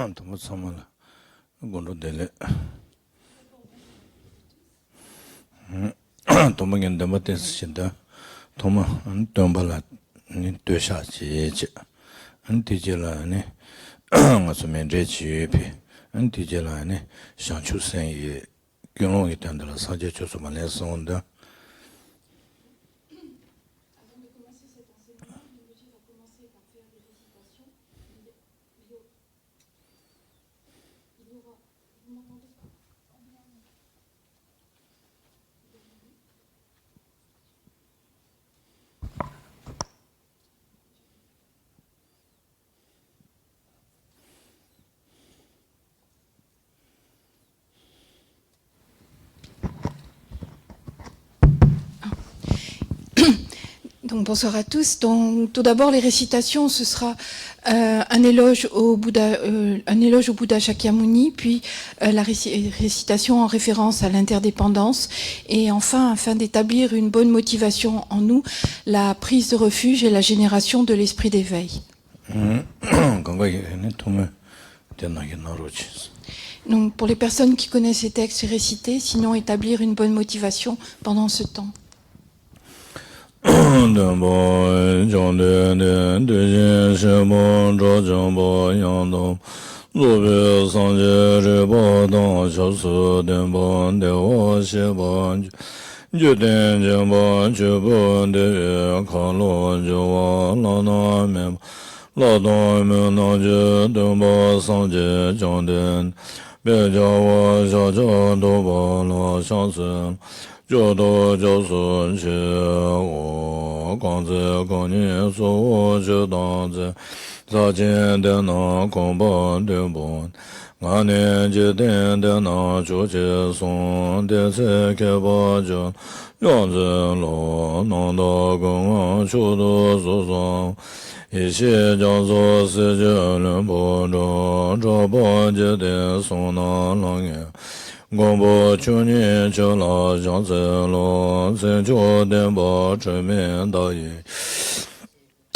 너무 참아라. 이거로 될래. 도망인 데뭐 됐으신다. 도망 돈발라 니 되샤지지. 안티jel라네. 가서면 제치피. 안티jel라네. 상추생이 경롱이 된다라 사제 조소만 해서온다. Donc bonsoir à tous. Donc tout d'abord les récitations, ce sera un éloge au Bouddha Shakyamuni, puis la récitation en référence à l'interdépendance, et enfin afin d'établir une bonne motivation en nous, la prise de refuge et la génération de l'esprit d'éveil. Donc pour les personnes qui connaissent ces textes récités, sinon établir une bonne motivation pendant ce temps. Gombo chuni chola janse lo se cho denpa chemen da ye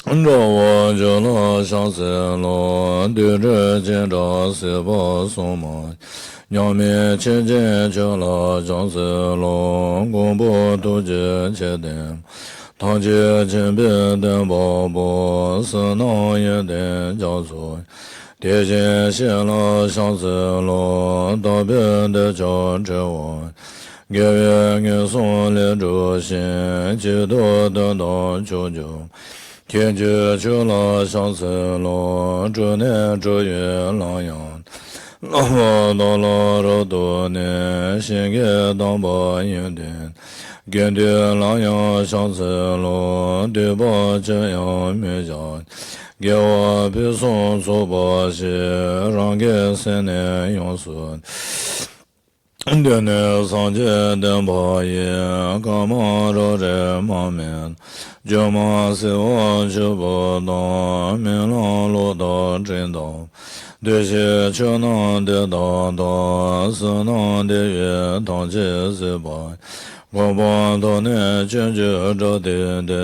Zhawa chola shanse lo de zhe jen zha se pa song ma Nyame che jen chola janse lo gombo tu je che den Tang je chen pe den pa bo se na ye den jia zui 天仙现了相思罗，道别的叫着我，月月月送连着心，几多的到九九，天去去了相思罗，这年这月朗阳，老婆到了这多年，心给当把银锭，跟着朗阳相思罗，对把这样没家。 给我别送出把戏，让给三年用孙。天天上街等把夜，干嘛着这忙面？就忙是我就不懂，明朗路到真道。对些就能得到道，是能得越当起是吧？ 我帮到你解决这点点，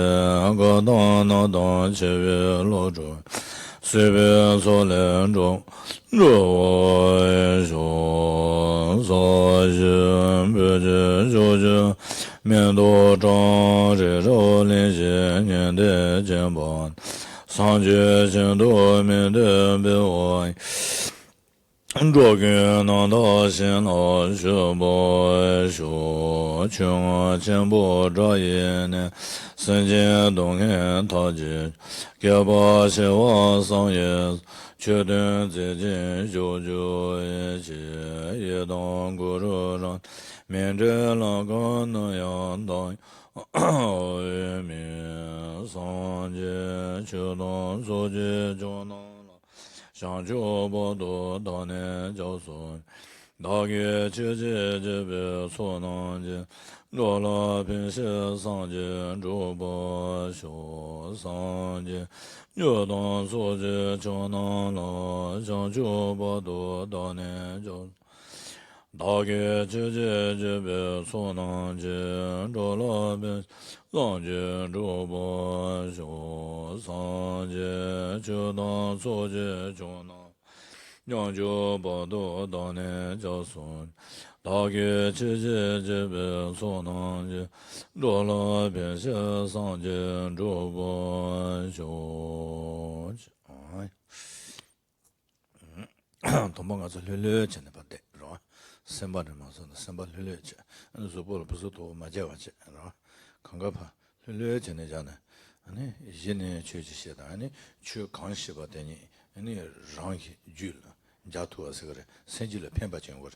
个当那当七月落着，随便做两种，这我说所以不知就是面多长，这周连续年的肩膀，上街行多面的别我。 这个难道先老学不学，穷钱不着眼呢？世界东看他去，给把些话上也，确定自己就一起，也当过着上，面对那个那样当。 面上街就当手机就能。 想就不多当年就算，大概姐姐这边错能见，若了平时上街就不学上街，就当手机就能了，想就不多当年就。 大概姐姐这边错能见，若了平上街就不学上街，就当手机就能。 냥조 보도 도네 저손 다게 지지지베 소낭지 로로 변세 상제 조보 조지 도망가서 르르 전에 봤대 로 선바를 마서 선바 르르 저보를 부서도 맞아와지 로 강가파 르르 전에잖아 아니 이제는 주지시다 아니 주 강시바 되니 아니 랑기 줄 자투어서 그래 생질을 편바진 거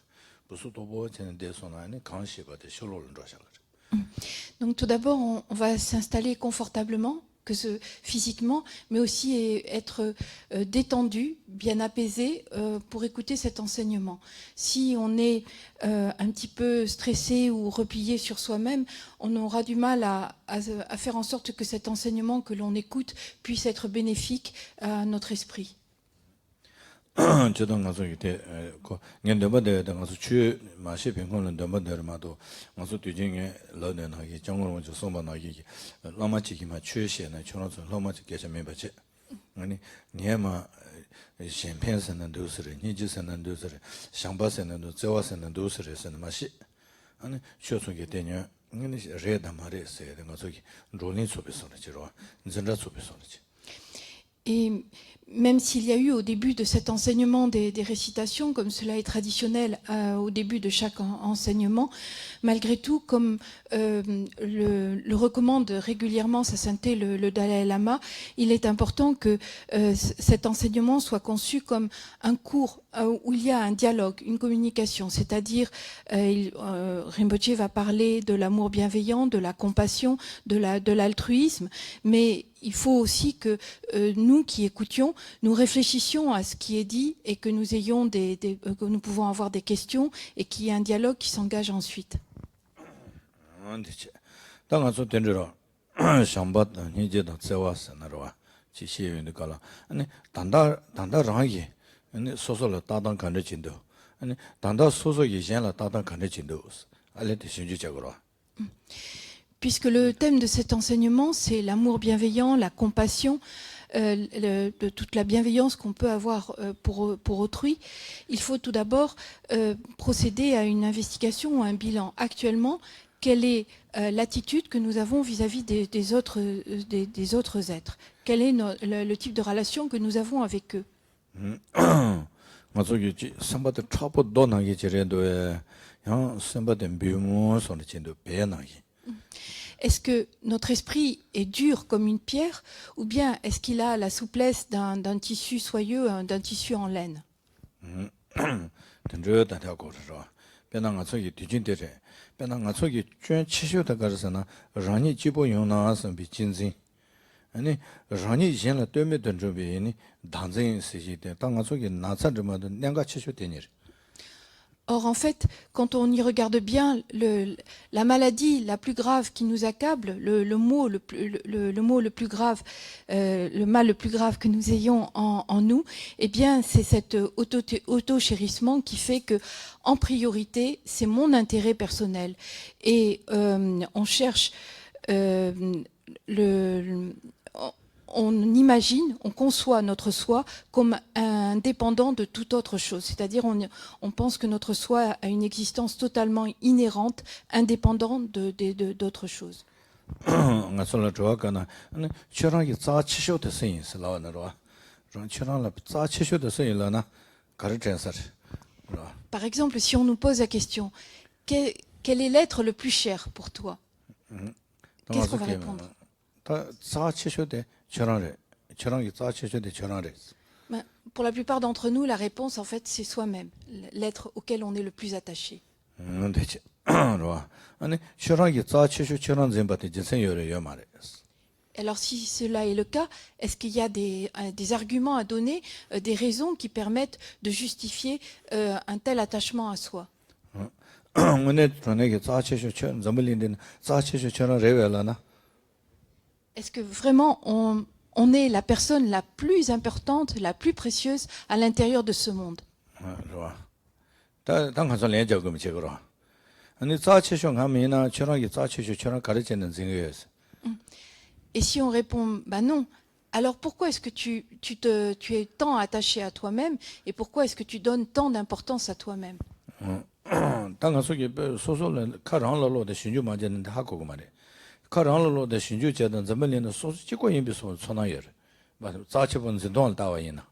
부서도 뭐 되는 데서나 아니 강시바데 쇼로를 줘서 그래. Donc tout d'abord, on va s'installer confortablement, physiquement, mais aussi être détendu, bien apaisé pour écouter cet enseignement. Si on est un petit peu stressé ou replié sur soi-même, on aura du mal à faire en sorte que cet enseignement que l'on écoute puisse être bénéfique à notre esprit. 저도 가서 이때 그 년도마다 가서 주 마시 병원은 넘어들마도 가서 뒤중에 러는하기 정으로 좀 소만하기 라마치기만 최시에는 저런서 라마치 계셔 매버지 아니 니에마 샴페인스는 도스를 니지스는 도스를 샹바스는 저와스는 도스를서는 마시 아니 쇼송게 되냐 아니 레다 마레스에 가서 롤린 소비서는 지로 진짜 소비서는 Et même s'il y a eu au début de cet enseignement des récitations, comme cela est traditionnel au début de chaque enseignement, malgré tout, comme le recommande régulièrement Sa Sainteté le Dalai Lama, il est important que cet enseignement soit conçu comme un cours où il y a un dialogue, une communication, c'est-à-dire Rinpoche va parler de l'amour bienveillant, de la compassion, de l'altruisme, mais il faut aussi que nous qui écoutions, nous réfléchissions à ce qui est dit et que nous ayons que nous pouvons avoir des questions et qu'il y ait un dialogue qui s'engage ensuite. Puisque le thème de cet enseignement, c'est l'amour bienveillant, la compassion, de toute la bienveillance qu'on peut avoir pour autrui, il faut tout d'abord procéder à une investigation ou un bilan. Actuellement, quelle est l'attitude que nous avons vis-à-vis des autres êtres? Quel est le type de relation que nous avons avec eux? Est-ce que notre esprit est dur comme une pierre ou bien est-ce qu'il a la souplesse d'un tissu soyeux, d'un tissu en laine? Or, en fait, quand on y regarde bien, la maladie la plus grave qui nous accable, le mal le plus grave que nous ayons en nous, eh bien, c'est cet auto-chérissement qui fait que, en priorité, c'est mon intérêt personnel. Et on cherche on imagine, on conçoit notre soi comme indépendant de toute autre chose. C'est-à-dire on pense que notre soi a une existence totalement inhérente, indépendante d'autre chose. Par exemple, si on nous pose la question, quel est l'être le plus cher pour toi? Qu'est-ce qu'on va répondre? Pour la plupart d'entre nous, la réponse, en fait, c'est soi-même, l'être auquel on est le plus attaché. Alors, si cela est le cas, est-ce qu'il y a des arguments à donner, des raisons qui permettent de justifier un tel attachement à soi? Est-ce que vraiment on est la personne la plus importante, la plus précieuse à l'intérieur de ce monde? Et si on répond, bah non, Alors pourquoi est-ce que tu es tant attaché à toi-même et pourquoi est-ce que tu donnes tant d'importance à toi-même? 당가 속에 소소는 카랑로로데 신주 맞는 하고 말해. 카랑로로데 신주 제단 점을리는 소소 찍고 임비 소나여. 맞아. 자치본지 돈 다와이나.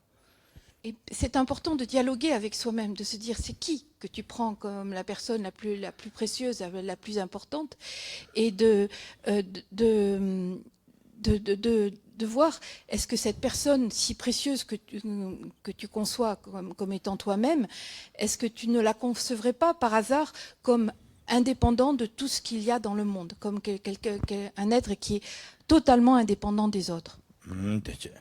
Et c'est important de dialoguer avec soi-même, de se dire c'est qui que tu prends comme la personne la plus précieuse, la plus importante, et de voir est-ce que cette personne si précieuse que tu conçois comme étant toi-même, est-ce que tu ne la concevrais pas par hasard comme indépendant de tout ce qu'il y a dans le monde, comme un être qui est totalement indépendant des autres. 됐지.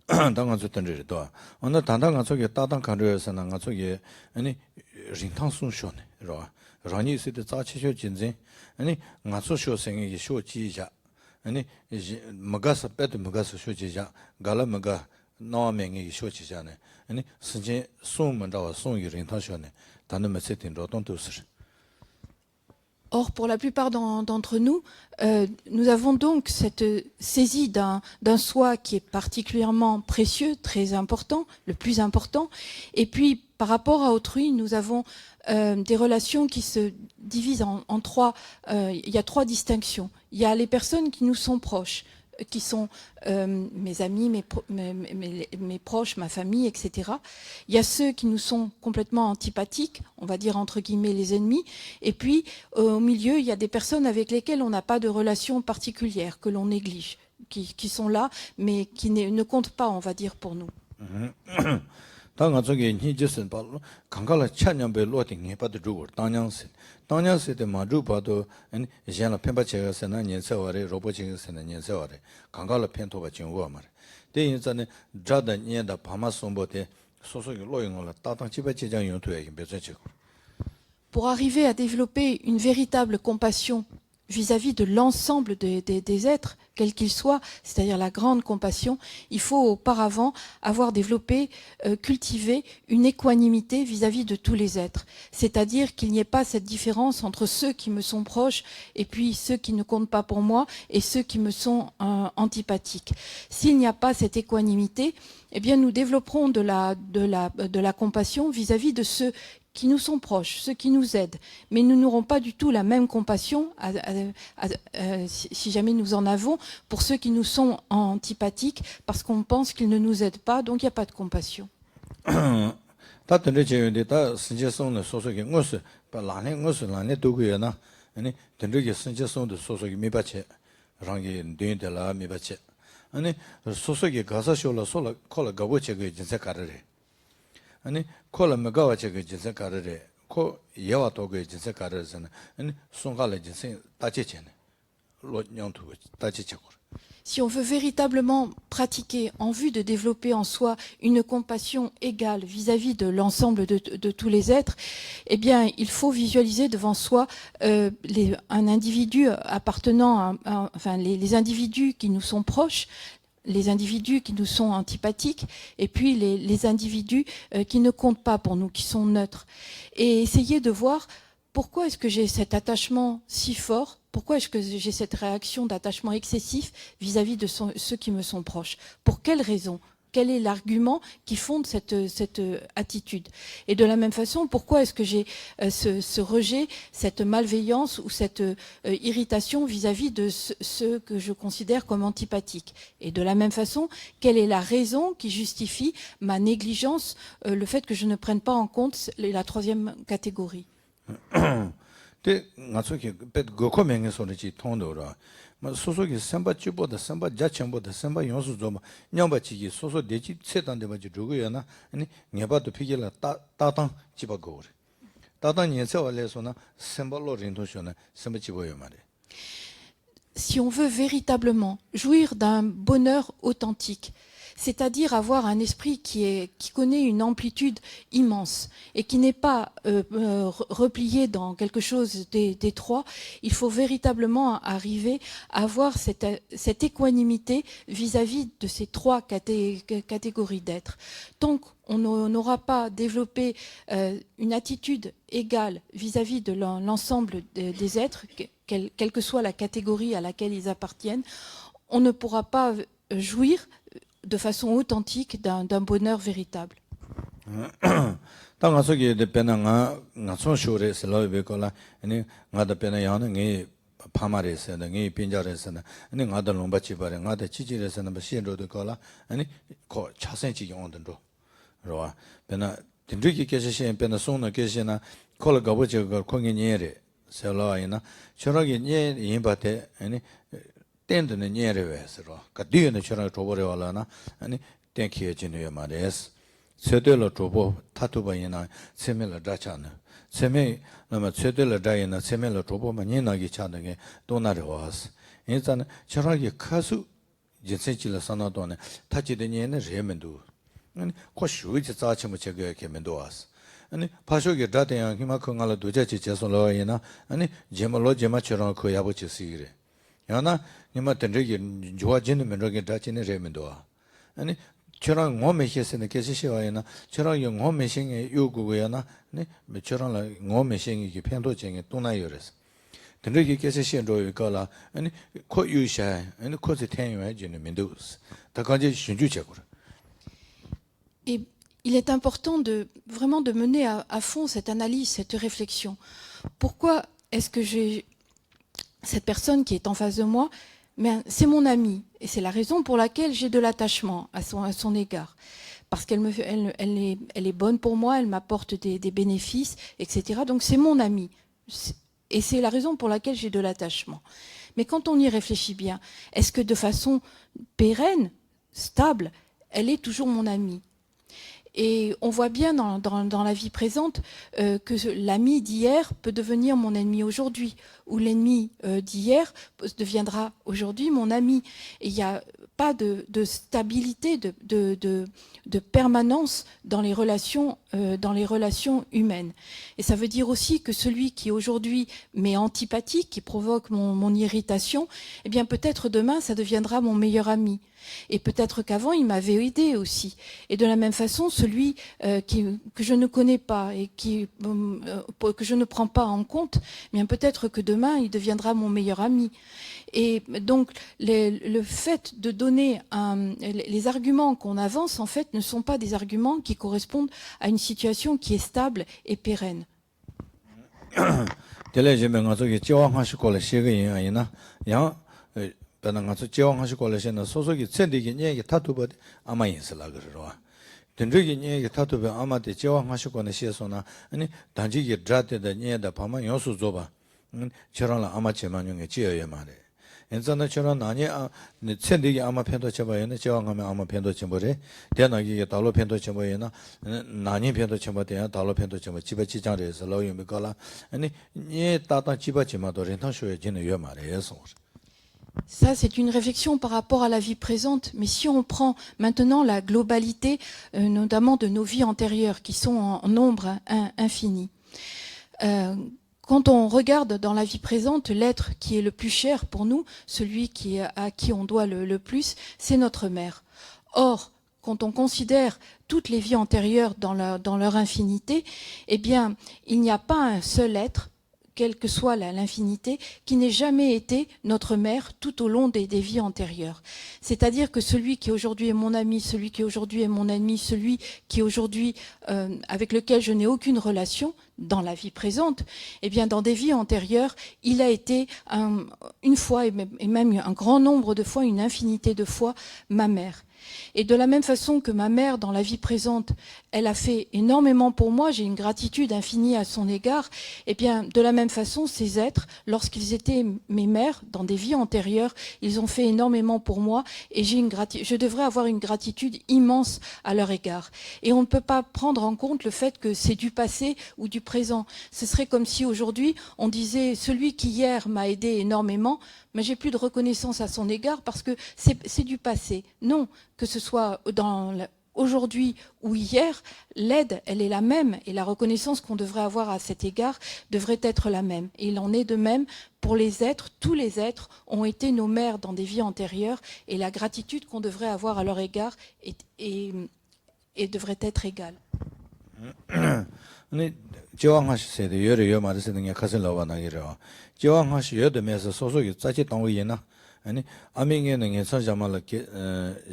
당가 줬던데 또. 오늘 단당가 속에 따당 간저에서는 가 속에 아니 린탕순 쇼네. 로. 라니 시대 자치쇼 진진. 아니 가소쇼 생이 쇼지자. 아니 먹어서 빼도 먹어서 쇼지자. 갈아먹어 나오면이 쇼지자네. 아니 선진 송문다와 송이 린탕쇼네. 단는 메시팅 로동도스. Or, pour la plupart d'entre nous, nous avons donc cette saisie d'un soi qui est particulièrement précieux, très important, le plus important. Et puis, par rapport à autrui, nous avons des relations qui se divisent en trois. Il y a trois distinctions. Il y a les personnes qui nous sont proches, qui sont mes amis, mes proches, ma famille, etc. Il y a ceux qui nous sont complètement antipathiques, on va dire entre guillemets les ennemis. Et puis, au milieu, il y a des personnes avec lesquelles on n'a pas de relation particulière, que l'on néglige, qui sont là, mais qui ne comptent pas, on va dire, pour nous. 당가 저기 니저선 바 강가라 찬양배 로딩 해봐도 주고 당냥세 때 마주 봐도 아니 이제는 펜바체가서나 년세월에 로봇징에서나 년세월에 강가라 펜토바 증거 말에 대인전에 자다 년다 파마 송보대 소소기 로잉을 따당 집에 지장 용토에 배제지고 Pour arriver à développer une véritable compassion vis-à-vis de l'ensemble des êtres, quels qu'ils soient, c'est-à-dire la grande compassion, il faut auparavant avoir développé, cultivé une équanimité vis-à-vis de tous les êtres. C'est-à-dire qu'il n'y ait pas cette différence entre ceux qui me sont proches et puis ceux qui ne comptent pas pour moi et ceux qui me sont antipathiques. S'il n'y a pas cette équanimité, eh bien nous développerons de la compassion vis-à-vis de ceux qui nous sont proches, ceux qui nous aident. Mais nous n'aurons pas du tout la même compassion, si jamais nous en avons, pour ceux qui nous sont antipathiques, parce qu'on pense qu'ils ne nous aident pas, donc il n'y a pas de compassion. 아니 콜라 메가와 제가 진짜 가르래 코 예와 도게 진짜 가르잖아 아니 송가래 진짜 따지잖아 로냥투 따지죠. Si on veut véritablement pratiquer en vue de développer en soi une compassion égale vis-à-vis de l'ensemble de tous les êtres, eh bien, il faut visualiser devant soi un individu appartenant enfin, les individus qui nous sont proches, les individus qui nous sont antipathiques et puis les individus qui ne comptent pas pour nous, qui sont neutres. Et essayer de voir pourquoi est-ce que j'ai cet attachement si fort, pourquoi est-ce que j'ai cette réaction d'attachement excessif vis-à-vis de ceux qui me sont proches. Pour quelles raisons ? Quel est l'argument qui fonde cette attitude? Et de la même façon, pourquoi est-ce que j'ai ce rejet, cette malveillance ou cette irritation vis-à-vis de ceux que je considère comme antipathiques? Et de la même façon, quelle est la raison qui justifie ma négligence, le fait que je ne prenne pas en compte la troisième catégorie? 소속이 선바치보다 선바 자천보다 선바 용수 좀 냠바치기 소소 대지 세단데 바지 저거야나 아니 녀바도 피길라 따당 집어고 그래 따당 년세월에서나 선발로 린도셔나 선바치보여 말해. Si on veut véritablement jouir d'un bonheur authentique, c'est-à-dire avoir un esprit qui connaît une amplitude immense et qui n'est pas replié dans quelque chose d'étroit, il faut véritablement arriver à avoir cette équanimité vis-à-vis de ces trois catégories d'êtres. Tant qu'on n'aura pas développé une attitude égale vis-à-vis de l'ensemble des êtres, quelle que soit la catégorie à laquelle ils appartiennent, on ne pourra pas jouir de façon authentique d'un bonheur véritable. 다 가서게 되는 nga 손쇼레 슬로베콜라 아니 나다 페나 야는 게 파마레스는 게 빈자레스는 아니 나다 롱바치바레 나다 치지레스는 뭐 신로도 걸라 아니 거 차선지 용던도 로와 페나 딘드기 계시신 페나 손나 계시나 콜 가보지가 공연이래 셀라이나 저러기 예 임바테 아니 땡드는 예레웨스로 그 뒤에는 저런 줘버려라나 아니 땡키에 지내야 말레스 세대로 줘보 타투바이나 세멜라 다차나 세메 나마 세대로 다이나 세멜라 줘보만 예나기 차는 게 도나르 와스 인자는 저러기 카수 진세질라 산나도네 타지된 예는 레멘도 아니 코슈지 자치모 제가 개면도 와스 아니 파쇼게 다대양 희마큰 알아 도자치 제솔로이나 아니 제말로 제마처럼 그 야버치 쓰기래 야나 니마 던저기 좋아지는 면적에 다치는 레멘도 아니 저랑 몸매시에서는 계시시와이나 저랑 몸매싱의 요구고야나 네 저랑 몸매싱이 편도쟁에 또나요레스 던저기 계시시로 이거라 아니 코 유샤 아니 코지 태유해지는 면도스 다 간지 신주적으로 Et il est important vraiment de mener à fond cette analyse, cette réflexion. Pourquoi est-ce que j'ai cette personne qui est en face de moi, mais c'est mon amie, et c'est la raison pour laquelle j'ai de l'attachement à son égard. Parce qu'elle est bonne pour moi, elle m'apporte des bénéfices, etc. Donc c'est mon amie. Et c'est la raison pour laquelle j'ai de l'attachement. Mais quand on y réfléchit bien, est-ce que de façon pérenne, stable, elle est toujours mon amie ? Et on voit bien dans la vie présente que l'ami d'hier peut devenir mon ennemi aujourd'hui, ou l'ennemi d'hier deviendra aujourd'hui mon ami. Et il n'y a pas de stabilité, de permanence dans les relations humaines. Et ça veut dire aussi que celui qui aujourd'hui m'est antipathique, qui provoque mon irritation, eh bien peut-être demain ça deviendra mon meilleur ami. Et peut-être qu'avant, il m'avait aidé aussi. Et de la même façon, celui que je ne connais pas et que je ne prends pas en compte, eh bien peut-être que demain, il deviendra mon meilleur ami. Et donc, le fait de donner les arguments qu'on avance, en fait, ne sont pas des arguments qui correspondent à une situation qui est stable et pérenne. 배는 가서 지원하시고 걸으시는 소속이 전대기 얘기 타투버데 아마 있을라 그러러. 전대기 얘기 타투버 아마데 지원하시고는 시에서나 아니 단지기 드라데다 녀다 파마 요수 줘봐. 저런라 아마 제만용에 지어야 말해. 엔자나 저런 아니 전대기 아마 편도 쳐봐야네 지원하면 아마 편도 쳐버래. 대나기에 달로 편도 쳐봐야나 나니 편도 쳐봐야 달로 편도 쳐봐. 집에 지장에서 로유미 걸라. 아니 예 따다 집에 지마도 렌탄 쇼에 지는 요 말해서. Ça, c'est une réflexion par rapport à la vie présente. Mais si on prend maintenant la globalité, notamment de nos vies antérieures, qui sont en nombre infini, quand on regarde dans la vie présente, l'être qui est le plus cher pour nous, celui à qui on doit le plus, c'est notre mère. Or, quand on considère toutes les vies antérieures dans leur infinité, eh bien, il n'y a pas un seul être, quelle que soit l'infinité, qui n'ait jamais été notre mère tout au long des vies antérieures. C'est-à-dire que celui qui aujourd'hui est mon ami, celui qui aujourd'hui est mon ennemi, celui qui aujourd'hui avec lequel je n'ai aucune relation dans la vie présente, eh bien dans des vies antérieures, il a été une fois et même un grand nombre de fois, une infinité de fois, ma mère. Et de la même façon que ma mère, dans la vie présente, elle a fait énormément pour moi, j'ai une gratitude infinie à son égard, et bien de la même façon, ces êtres, lorsqu'ils étaient mes mères, dans des vies antérieures, ils ont fait énormément pour moi, et je devrais avoir une gratitude immense à leur égard. Et on ne peut pas prendre en compte le fait que c'est du passé ou du présent. Ce serait comme si aujourd'hui, on disait, celui qui hier m'a aidé énormément, mais j'ai plus de reconnaissance à son égard parce que c'est du passé. Non, que ce soit aujourd'hui ou hier, l'aide, elle est la même et la reconnaissance qu'on devrait avoir à cet égard devrait être la même. Et il en est de même pour les êtres. Tous les êtres ont été nos mères dans des vies antérieures et la gratitude qu'on devrait avoir à leur égard devrait être égale. 지왕하시세요. 여러 말을 쓰는 게 가슬 나와 나기로. 지왕하시 여름에서 소속이 짜지 동의이나 아니 아밍에는 예사 자말게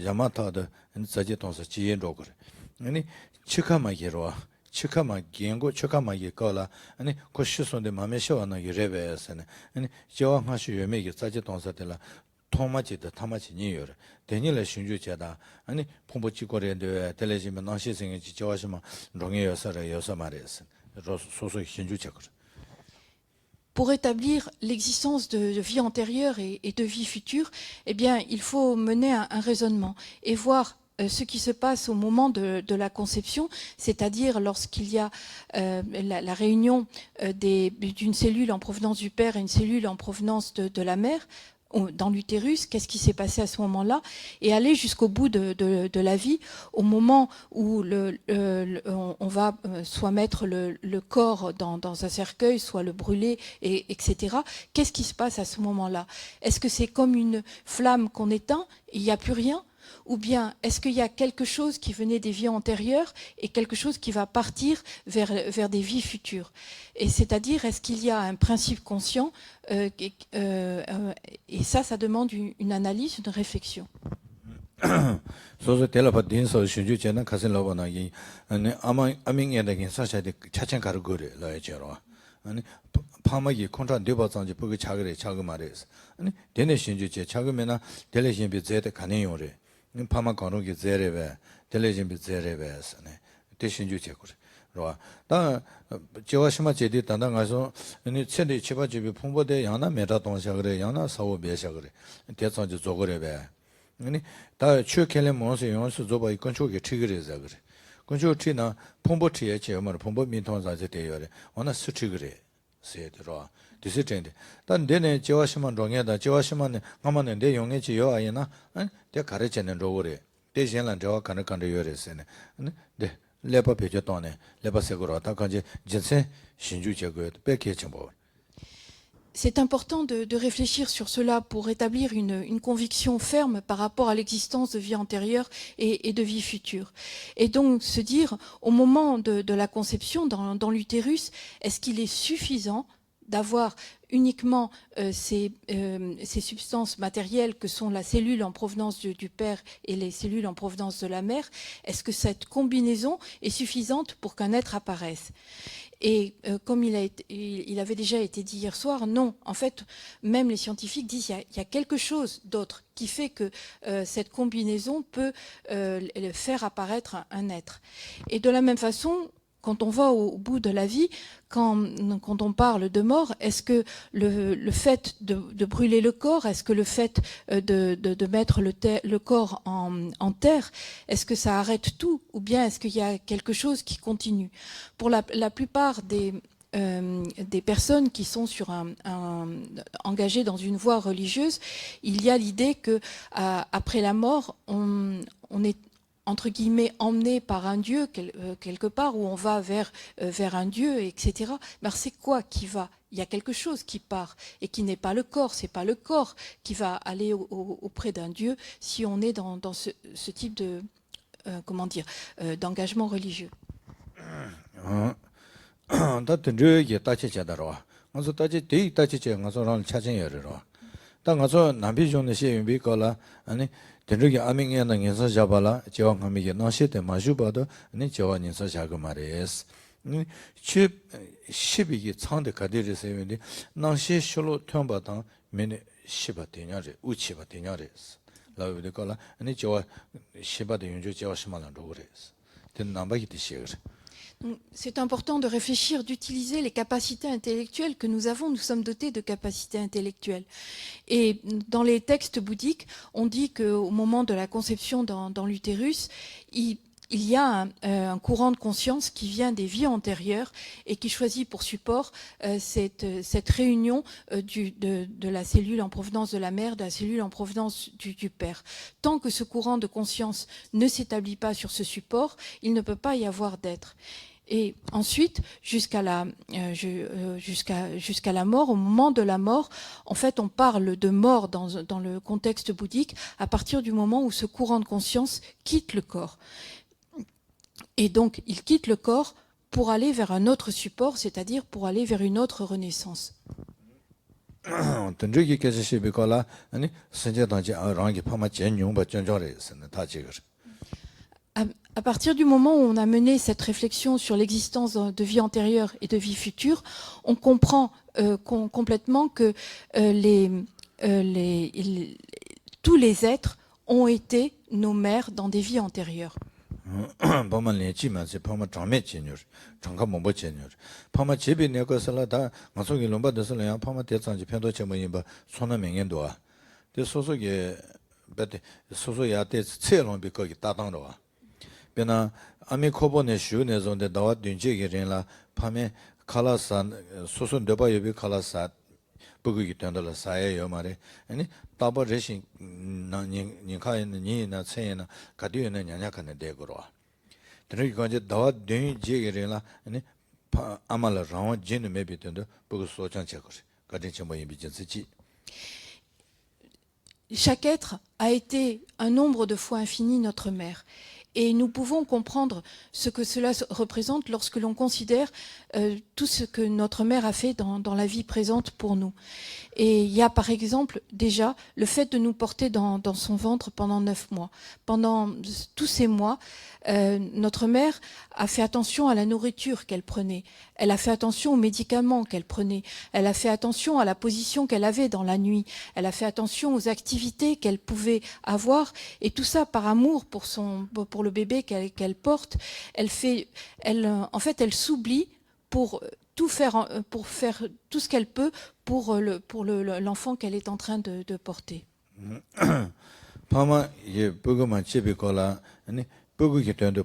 야마타다 자제 동서 지연 로그 아니 치카마게로 치카마 gengo chikama gi kala ani koshisonde mamesho na yirebesene ani jawa hashi yeme gi saje tonsa tela tomaji de tamaji ni yore denile shinju jeda ani pombo chikore de telejime nashi senge ji jawa shima ronge yosara yosamares soso shinju chakor. Pour établir l'existence de vie antérieure et de vie future, eh bien, il faut mener un raisonnement et voir ce qui se passe au moment de la conception, c'est-à-dire lorsqu'il y a la réunion d'une cellule en provenance du père et une cellule en provenance de la mère, dans l'utérus, qu'est-ce qui s'est passé à ce moment-là, et aller jusqu'au bout de la vie, au moment où on va soit mettre le corps dans un cercueil, soit le brûler, etc. Qu'est-ce qui se passe à ce moment-là? Est-ce que c'est comme une flamme qu'on éteint, il n'y a plus rien? Ou bien est-ce qu'il y a quelque chose qui venait des vies antérieures et quelque chose qui va partir vers des vies futures? Et c'est-à-dire, est-ce qu'il y a un principe conscient et ça demande une analyse, une réflexion. 소소 텔라파 딘서 신주 제나 가선 로바나기 아니 아밍에다긴 사샤데 차chen 가르 거래 라이제로 아니 파마기 콘트라 데바장지 버그 차그레 차그 말레스 아니 데네 신주 제 차그메나 델레신비 제데 가네요레 파마 가노기 제레베 델레신비 제레베스네 대신주 제고레 로아 다 제와시마 제디 단단 가서 아니 체리 치바집이 풍보대 야나 메다 동샤 그래 야나 사오 베샤 그래 대장지 조거레베 아니 다 추켈레 모스 용스 조바 건축이 트그레자 그래 건축 트나 폼보트에 제어만 폼보 민통사제 되어래 어나 스트그레 세드로 디스텐데 단 내내 제와시만 롱에다 제와시만 가만은 내 용에 지요 아이나 아니 대 가르치는 로고래 대신란 저와 가는 간데 요래세네 네 레바 베죠도네 레바 세고로 다 간제 제세 신주 제거 백해 정보. C'est important de réfléchir sur cela pour établir une conviction ferme par rapport à l'existence de vie antérieure et de vie future. Et donc se dire, au moment de la conception dans l'utérus, est-ce qu'il est suffisant d'avoir uniquement ces substances matérielles que sont la cellule en provenance du père et les cellules en provenance de la mère? Est-ce que cette combinaison est suffisante pour qu'un être apparaisse? Et comme il avait déjà été dit hier soir, non. En fait, même les scientifiques disent qu'il y a quelque chose d'autre qui fait que cette combinaison peut faire apparaître un être. Et de la même façon, quand on va au bout de la vie, quand on parle de mort, est-ce que le fait de brûler le corps, est-ce que le fait de mettre le corps en terre, est-ce que ça arrête tout? Ou bien est-ce qu'il y a quelque chose qui continue? Pour la plupart des personnes qui sont engagées dans une voie religieuse, il y a l'idée que après la mort, on est entre guillemets emmené par un dieu quelque part, où on va vers un dieu, etc. Mais c'est quoi qui va? Il y a quelque chose qui part et qui n'est pas le corps. C'est pas le corps qui va aller auprès d'un dieu si on est dans ce type de d'engagement religieux. denrigi aminge na ngensa jabala jewa ngamige nashi te majubado ni jewa ngensa jaga mares ni chi shibigi changde kadiri sewendi nashi sholo tyomba dang mene shiba denyare uchiba denyares lawde kola ni jewa shiba de yunju jewa shimala rogres den nambagi de shegre. C'est important de réfléchir, d'utiliser les capacités intellectuelles que nous avons. Nous sommes dotés de capacités intellectuelles. Et dans les textes bouddhiques, on dit qu'au moment de la conception dans l'utérus, il y a un courant de conscience qui vient des vies antérieures et qui choisit pour support cette réunion de la cellule en provenance de la mère, de la cellule en provenance du père. Tant que ce courant de conscience ne s'établit pas sur ce support, il ne peut pas y avoir d'être. Et ensuite, jusqu'à la mort, au moment de la mort, en fait, on parle de mort dans le contexte bouddhique à partir du moment où ce courant de conscience quitte le corps. Et donc, il quitte le corps pour aller vers un autre support, c'est-à-dire pour aller vers une autre renaissance. 던저기 계시 비콜라 아니 선제단지 랑기 파마 전용바 전조래 있는 다 지거. À partir du moment où on a mené cette réflexion sur l'existence de vie antérieure et de vie future, on comprend complètement que tous les êtres ont été nos mères dans des vies antérieures. 보면 내지만 제 파마 장매 전혀 장가 뭐 전혀 파마 집에 내거서라 다 가속이 롬바데서라 파마 대장지 편도 제모인 바 손의 명yen도와 그 소속에 베데 소소야 때 체론비 거기 따당로 와 베나 아미코보네 슈네존데 나와 든지게renla 파메 칼라산 소손 데바여비 칼라사 버거기 된다라 사예요 말에 아니 따버 레신 니카에는 니나 체나 가디에는 냐냐카네 데고로 드르기 건제 나와 든지게renla 아니 아말라 라와 진네 메비던데 버거 소장 제거 가디 쳔모이 비진스지 Chaque être a été un nombre de fois infini notre mère. Et nous pouvons comprendre ce que cela représente lorsque l'on considère tout ce que notre mère a fait dans la vie présente pour nous. Et il y a par exemple déjà le fait de nous porter dans son ventre pendant 9 mois. Pendant tous ces mois, notre mère a fait attention à la nourriture qu'elle prenait. Elle a fait attention aux médicaments qu'elle prenait. Elle a fait attention à la position qu'elle avait dans la nuit. Elle a fait attention aux activités qu'elle pouvait avoir. Et tout ça par amour pour le bébé qu'elle porte. En fait, elle s'oublie pour faire tout ce qu'elle peut pour l'enfant qu'elle est en train de porter. 파마 예 버거만 집에 거라 아니 버거기 된데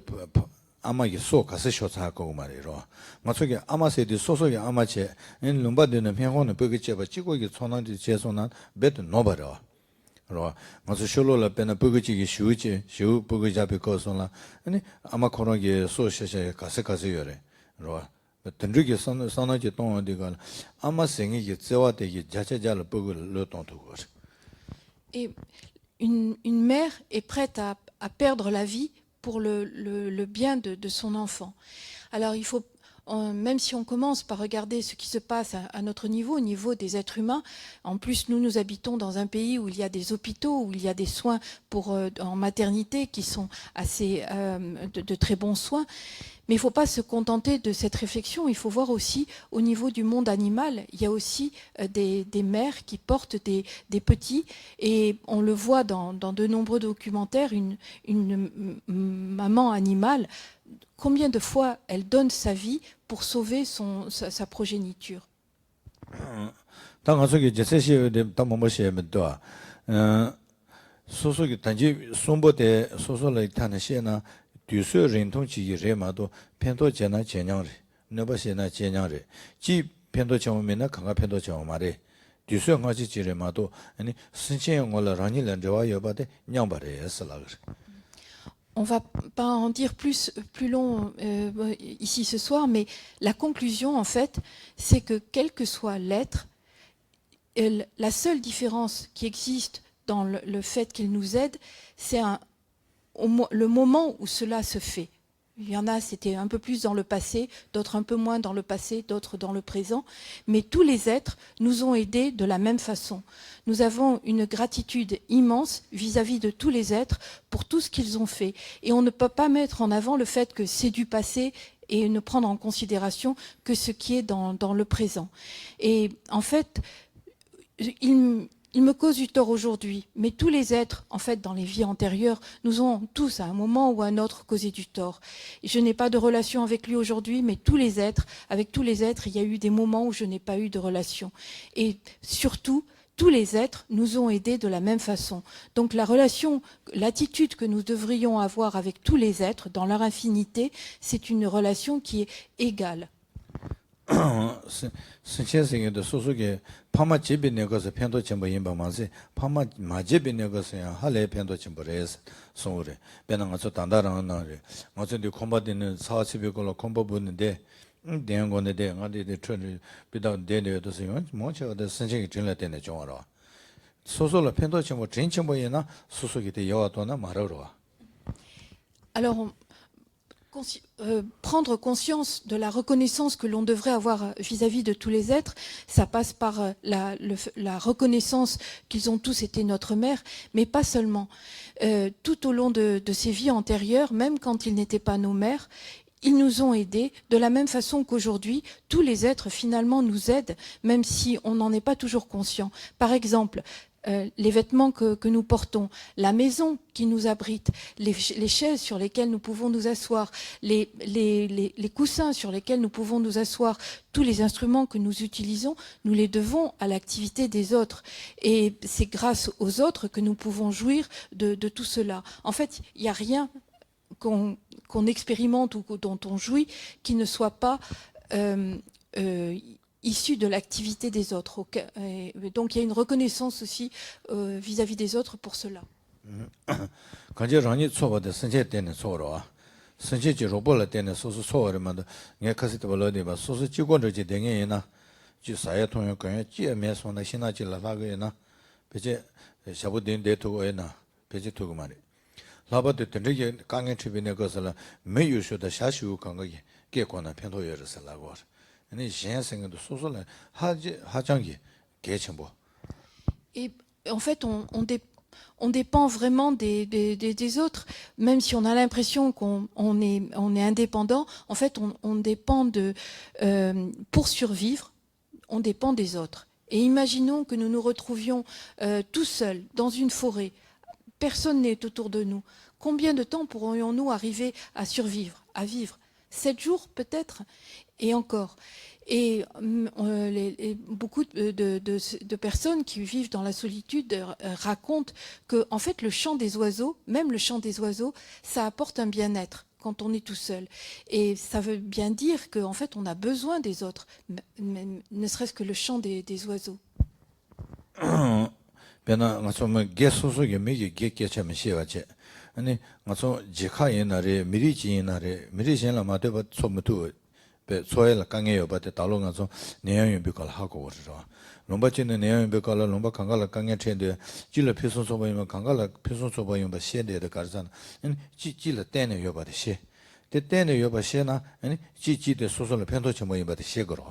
아마기 소 가서 쇼사하고 말이로 맞속에 아마세디 소소게 아마체 인 룸바드는 평원은 버거 집에 찍고기 손한테 제손한 베드 노버로 로 맞서 쇼로라 베나 버거지기 쉬우지 쉬우 버거 잡에 거선라 아니 아마 코로게 소셔셔 가서 요래 로 던르게 선나지 동어디가 아마 생이게 제와되게 자체자를 버거를 넣던두고 Et une mère est prête à perdre la vie pour le bien de son enfant. Alors il faut, même si on commence par regarder ce qui se passe à notre niveau, au niveau des êtres humains, en plus nous habitons dans un pays où il y a des hôpitaux, où il y a des soins en maternité qui sont assez de très bons soins. Mais il ne faut pas se contenter de cette réflexion, il faut voir aussi au niveau du monde animal, il y a aussi des mères qui portent des petits, et on le voit dans de nombreux documentaires, une maman animale, combien de fois elle donne sa vie pour sauver sa progéniture. 당가속에 제세시에 담모모시에면도 소소기 단지 손보대 소소를 타는 시에나 뒤서 ren통치기 레마도 편도 제나 제냥레 너버시나 제냥레 지 편도 정면나 강가 편도 정말에 뒤서 가지 지레마도 아니 신체형 원래 라니는 저와 여바데 냥바레 했을라 On va pas en dire plus long ici ce soir, mais la conclusion, en fait, c'est que quel que soit l'être, la seule différence qui existe dans le fait qu'il nous aide, c'est le moment où cela se fait. Il y en a, c'était un peu plus dans le passé, d'autres un peu moins dans le passé, d'autres dans le présent. Mais tous les êtres nous ont aidés de la même façon. Nous avons une gratitude immense vis-à-vis de tous les êtres pour tout ce qu'ils ont fait. Et on ne peut pas mettre en avant le fait que c'est du passé et ne prendre en considération que ce qui est dans le présent. Et en fait, il me cause du tort aujourd'hui, mais tous les êtres, en fait, dans les vies antérieures, nous ont tous, à un moment ou à un autre, causé du tort. Et je n'ai pas de relation avec lui aujourd'hui, mais avec tous les êtres, il y a eu des moments où je n'ai pas eu de relation. Et surtout, tous les êtres nous ont aidés de la même façon. Donc la relation, l'attitude que nous devrions avoir avec tous les êtres, dans leur infinité, c'est une relation qui est égale. 신체생에도 소속에 파마 집에 내가서 편도 전부 임바만세 파마 마집에 내가서 할래 편도 전부래서 송으래 배는 가서 단다랑 나래 어쩐데 콤바되는 사업이 걸로 콤바 붙는데 대한 건데 어디에 트를 비다 내려도 생각 뭐저도 신체가 전래 되네 정어로 소소로 편도 전부 전부에나 소속이 돼 여와도나 말하러 Alors, Prendre conscience de la reconnaissance que l'on devrait avoir vis-à-vis de tous les êtres, ça passe par la reconnaissance qu'ils ont tous été notre mère, mais pas seulement. Tout au long de ces vies antérieures, même quand ils n'étaient pas nos mères, ils nous ont aidés de la même façon qu'aujourd'hui, tous les êtres finalement nous aident, même si on n'en est pas toujours conscient. Par exemple, les vêtements que nous portons, la maison qui nous abrite, les chaises sur lesquelles nous pouvons nous asseoir, les coussins sur lesquels nous pouvons nous asseoir, tous les instruments que nous utilisons, nous les devons à l'activité des autres. Et c'est grâce aux autres que nous pouvons jouir de tout cela. En fait, il n'y a rien qu'on expérimente ou dont on jouit qui ne soit pas issu de l'activité des autres. Donc il y a une reconnaissance aussi vis-à-vis des autres pour cela. 간제 랑이 초바데 선제 때는 소로와 선제 지로벌 때는 소소 소어르만도 내 카세트 벌어데 바 소소 지고르지 되게나 지 사회 통역 관에 지에면서나 신나지라 바게나 베제 샤부된 데토에나 베제 토고 말이 라바데 되게 강에 집이네 것을 매유쇼다 샤슈 강가게 개권나 편도여르살라고 아니 신생도 소소라 하장기 개첨보. Et en fait, on dépend vraiment des autres, même si on a l'impression qu'on est indépendant. En fait, on dépend pour survivre, on dépend des autres. Et imaginons que nous nous retrouvions tout seuls dans une forêt. Personne n'est autour de nous. Combien de temps pourrions-nous arriver à survivre, à vivre? 7 jours peut-être, et encore. Et beaucoup de personnes qui vivent dans la solitude racontent que, en fait, le chant des oiseaux, même le chant des oiseaux, ça apporte un bien-être quand on est tout seul. Et ça veut bien dire qu'en fait, on a besoin des autres, ne serait-ce que le chant des oiseaux. 배나 가서 뭐 개소소게 메게 개개참 시와체 아니 가서 지카이나레 미리지나레 미리신라 마데바 소무투 배 소엘라 강에요 바데 달로 가서 내용이 비걸 하고 그러죠 롬바치는 내용이 비걸 롬바 강가라 강에 tren데 질러 피소소 보이면 강가라 피소소 보이면 시에데 가르잖아 아니 지질러 때네 요바데 시 때네 요바 시나 아니 지지데 소소를 편도체 모이 바데 시거로.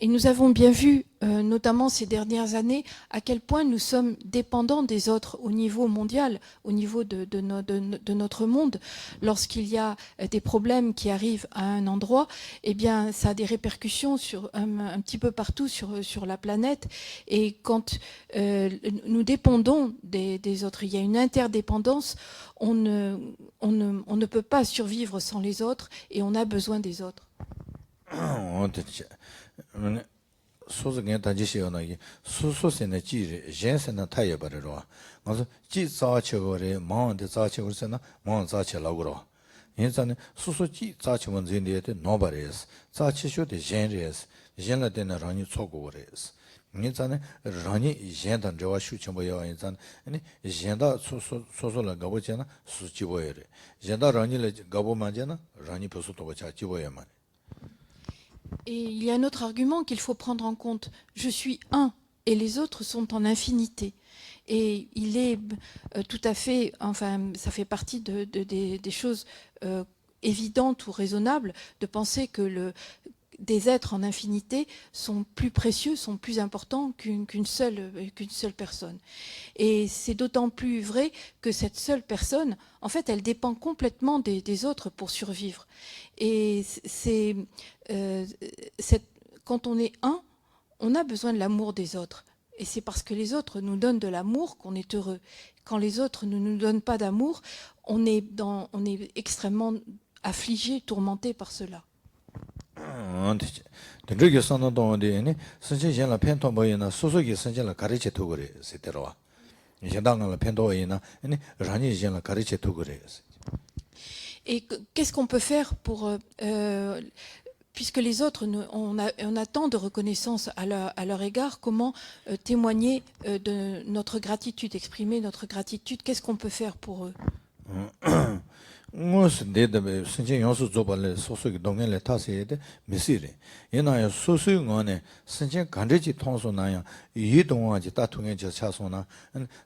Et nous avons bien vu, notamment ces dernières années, à quel point nous sommes dépendants des autres au niveau mondial, au niveau de notre monde. Lorsqu'il y a des problèmes qui arrivent à un endroit, eh bien, ça a des répercussions sur un petit peu partout sur la planète. Et quand nous dépendons des autres, il y a une interdépendance, on ne peut pas survivre sans les autres et on a besoin des autres. 소소게 다지시오나기 소소세네 지리 젠세나 타여버려 가서 지 자체거래 마한테 자체거서나 마한 자체라고로 인자는 소소지 자체만 진리에데 노바레스 자체쇼데 젠레스 젠라데나 라니 초고레스 인자는 라니 젠단 저와 슈첨보여 인자는 아니 젠다 소소라 가보잖아 수지보여레 젠다 라니를 가보만잖아 라니 벌써도 자지보여만. Et il y a un autre argument qu'il faut prendre en compte. Je suis un et les autres sont en infinité. Et il est tout à fait, enfin, ça fait partie des choses évidentes ou raisonnables de penser que des êtres en infinité sont plus précieux, sont plus importants qu'une seule personne. Et c'est d'autant plus vrai que cette seule personne, en fait, elle dépend complètement des autres pour survivre. Et quand on est un, on a besoin de l'amour des autres. Et c'est parce que les autres nous donnent de l'amour qu'on est heureux. Quand les autres ne nous donnent pas d'amour, on est extrêmement affligé, tourmenté par cela. 드르게 선도인데 선생님라 펜토보이나 소소기 선생님라 가르쳐 두고래 세테로와 이제당을 펜토이나 아니 라니 이제라 가르쳐 두고래. Et qu'est-ce qu'on peut faire pour puisque les autres, on a tant de reconnaissance à leur égard, comment témoigner de notre gratitude, exprimer notre gratitude? Qu'est-ce qu'on peut faire pour eux? ngos de sinchen yosu zobale soso ki dongen le tase de misire yena ya soso ngone sinchen gande ji tongso na ya yi dongwa ji ta tungen ji cha so na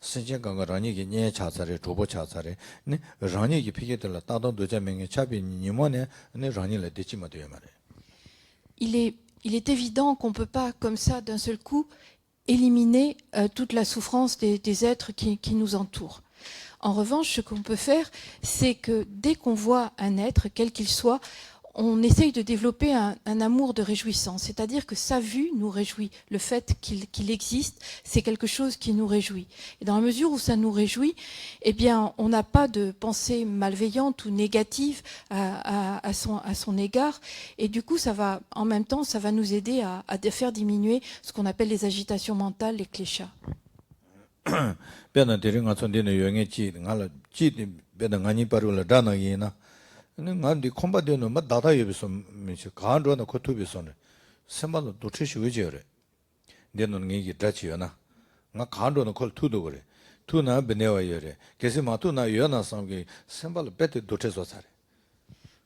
sinchen ganga rani ki nye cha sare jobo cha sare ne rani ki pige de la ta don do ja menge cha bi ni mo ne rani le de chi ma de mare. Il est évident qu'on ne peut pas, comme ça, d'un seul coup, éliminer toute la souffrance des êtres qui nous entourent. En revanche, ce qu'on peut faire, c'est que dès qu'on voit un être, quel qu'il soit, on essaye de développer un amour de réjouissance. C'est-à-dire que sa vue nous réjouit. Le fait qu'il existe, c'est quelque chose qui nous réjouit. Et dans la mesure où ça nous réjouit, eh bien, on n'a pas de pensée malveillante ou négative à son égard. Et du coup, en même temps, ça va nous aider à faire diminuer ce qu'on appelle les agitations mentales, les kleshas. Bena deri nga son dene yonge chi ngala chi bena ngani paru la dana yena ngandi komba deno ma dada yebeso michi kaandro na kotu beso ne semba no doche shi weje re deno ngi dachi yona nga kaandro na kol tudo gore tu na benewa yore kesi ma tu na yona samge semba le bete doche so sare.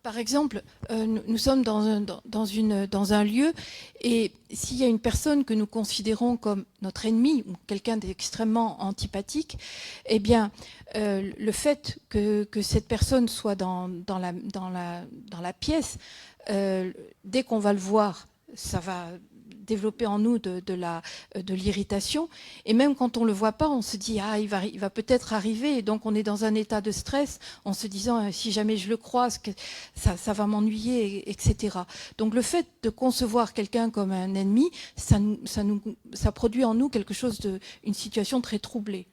Par exemple, nous sommes dans un lieu et s'il y a une personne que nous considérons comme notre ennemi ou quelqu'un d'extrêmement antipathique, eh bien, le fait que cette personne soit dans la pièce, dès qu'on va le voir, ça va développer en nous de l'irritation. Et même quand on ne le voit pas, on se dit « Ah, il va peut-être arriver ». Et donc, on est dans un état de stress en se disant « Si jamais je le croise, ça va m'ennuyer, etc. » Donc, le fait de concevoir quelqu'un comme un ennemi, ça produit en nous quelque chose une situation très troublée.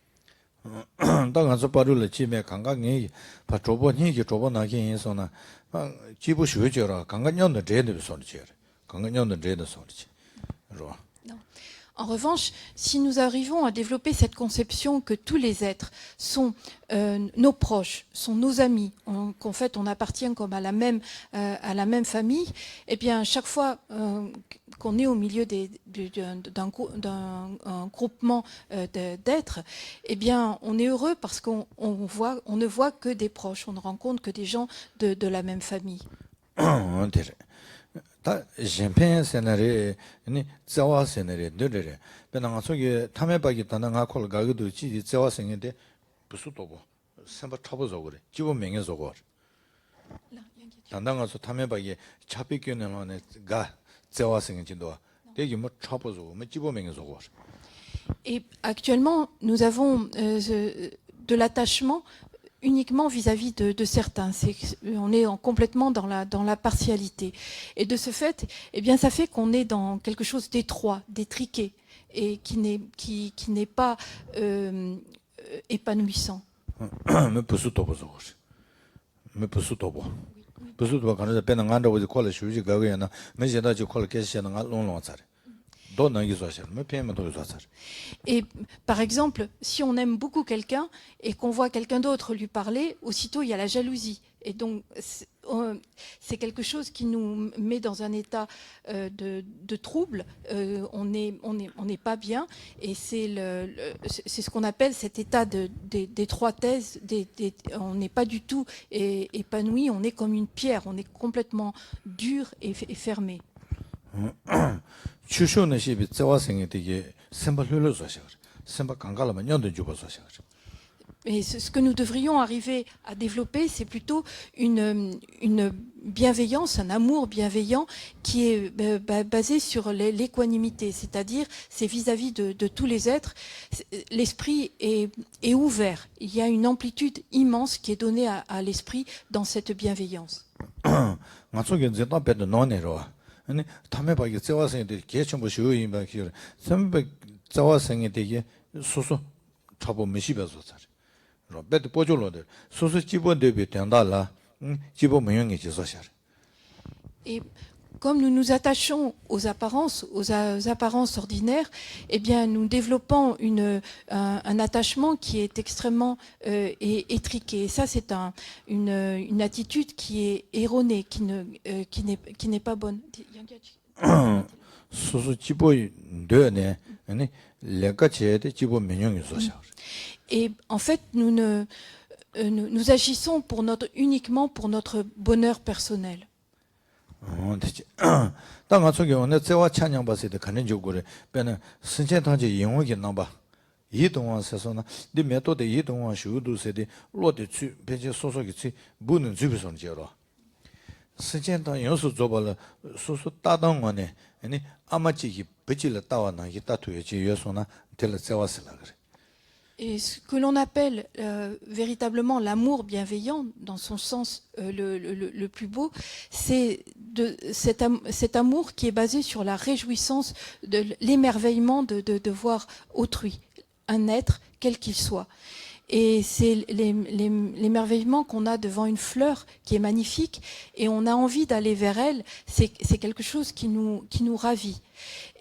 Non. En revanche, si nous arrivons à développer cette conception que tous les êtres sont nos proches, sont nos amis, qu'en fait on appartient comme à la même famille, eh bien chaque fois qu'on est au milieu d'un groupement d'êtres, eh bien on est heureux parce qu'on ne voit que des proches, on ne rencontre que des gens de la même famille. 다 젬페 세나리 아니 자와 세나리 늘레레 베나 속에 탐해박이 다나 가콜 가기도 지디 자와 생인데 부수도고 선바 쳐보죠 그래 기본 명예서 거 단당가서 탐해박이 차비견에만에 가 자와 생인지도 되게 뭐 쳐보죠 뭐 기본 명예서 거. Et actuellement, nous avons de l'attachement uniquement vis-à-vis de certains. On est complètement dans la partialité. Et de ce fait, eh bien, ça fait qu'on est dans quelque chose d'étroit, d'étriqué, et qui n'est pas épanouissant. Mais pour tout bozo. Mais pour tout bo. Pour tout bo quand je peine nganda wo ko le shuji ga ga na, mais j'ai da ji ko le kesi na nga long long tsare. Et par exemple, si on aime beaucoup quelqu'un et qu'on voit quelqu'un d'autre lui parler, aussitôt il y a la jalousie. Et donc c'est quelque chose qui nous met dans un état de trouble. On n'est pas bien et c'est ce qu'on appelle cet état d'étroitesse. On n'est pas du tout épanoui. On est comme une pierre. On est complètement dur et fermé. 추쇼는 시비 자와생이 되게 semba 소식. semba 강가라만 연도 주고 소식. Et ce que nous devrions arriver à développer, c'est plutôt une bienveillance, un amour bienveillant qui est basé sur l'équanimité, c'est-à-dire c'est vis-à-vis de tous les êtres. L'esprit est ouvert. Il y a une amplitude immense qui est donnée à l'esprit dans cette bienveillance. 아니 탐해박이 자와생이 개천부 쉬우인바 기어 선배 자와생이 되게 소소 차보 미시베서 잘 로베드 보조로들 소소 기본 대비 된다라 기본 명령이 지서셔. Et comme nous nous attachons aux apparences ordinaires, eh bien, nous développons un attachement qui est extrêmement étriqué. Et ça, c'est une attitude qui est erronée, qui n'est pas bonne. Et en fait, nous agissons uniquement pour notre bonheur personnel. 되지. 당가 속에 오늘 제와 찬양 봤을 때 가는 적으로 배는 선전ታ지 영역이 나봐. 이동안 세서나 네 메토드 이동안 슈두세데 로데 주 배제 소소기 지 무는 주비선 지어로. 선전타 연수 줘발 소소 따당 안에 아니 아마지기 버질을 따와나 이 따투에 지여서나 될 제와슬라 그래. Et ce que l'on appelle véritablement l'amour bienveillant, dans son sens le plus beau, c'est cet amour qui est basé sur la réjouissance, de l'émerveillement de voir autrui, un être, quel qu'il soit. Et c'est l'émerveillement qu'on a devant une fleur qui est magnifique, et on a envie d'aller vers elle, c'est quelque chose qui nous ravit.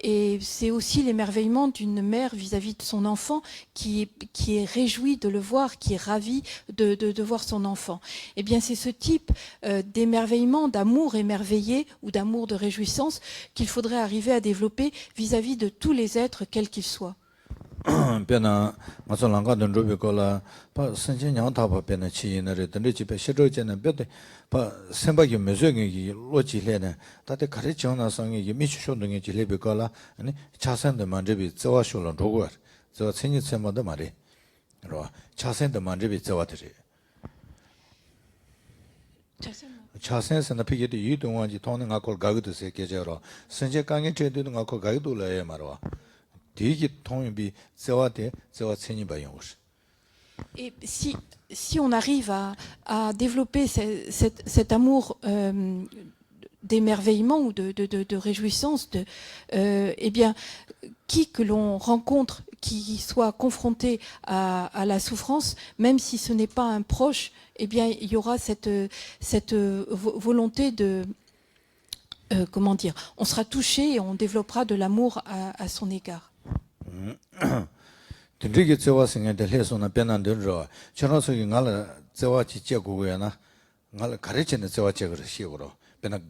Et c'est aussi l'émerveillement d'une mère vis-à-vis de son enfant qui est réjouie de le voir, qui est ravie de voir son enfant. Eh bien, c'est ce type d'émerveillement, d'amour émerveillé ou d'amour de réjouissance qu'il faudrait arriver à développer vis-à-vis de tous les êtres, quels qu'ils soient. 배나 맞아 랑가 던조베 걸라 바 선진양 타바 배나 치이나레 던르지베 시로제나 배데 바 생박이 메저기 로지레네 다데 가르치오나 상이 미치쇼동이 지레베 걸라 아니 차선데 만제비 저와쇼런 로고 저 천이 쳔마도 말이 로 차선데 만제비 저와들이 차선에서나 피게도 이동원지 돈은 갖고 가기도 세계적으로 선제 강에 제대로 갖고 가기도 라에 말와 Et si on arrive à développer cet amour d'émerveillement ou de réjouissance, eh bien, qui que l'on rencontre, qui soit confronté à la souffrance, même si ce n'est pas un proche, eh bien, il y aura cette volonté de... comment dire, on sera touché et on développera de l'amour à son égard. 든지게 제와 생각에 해서나 변한들어 저런서기 갈 제와 지제고야나 갈 가르치는 제와 제거를 시고로 변한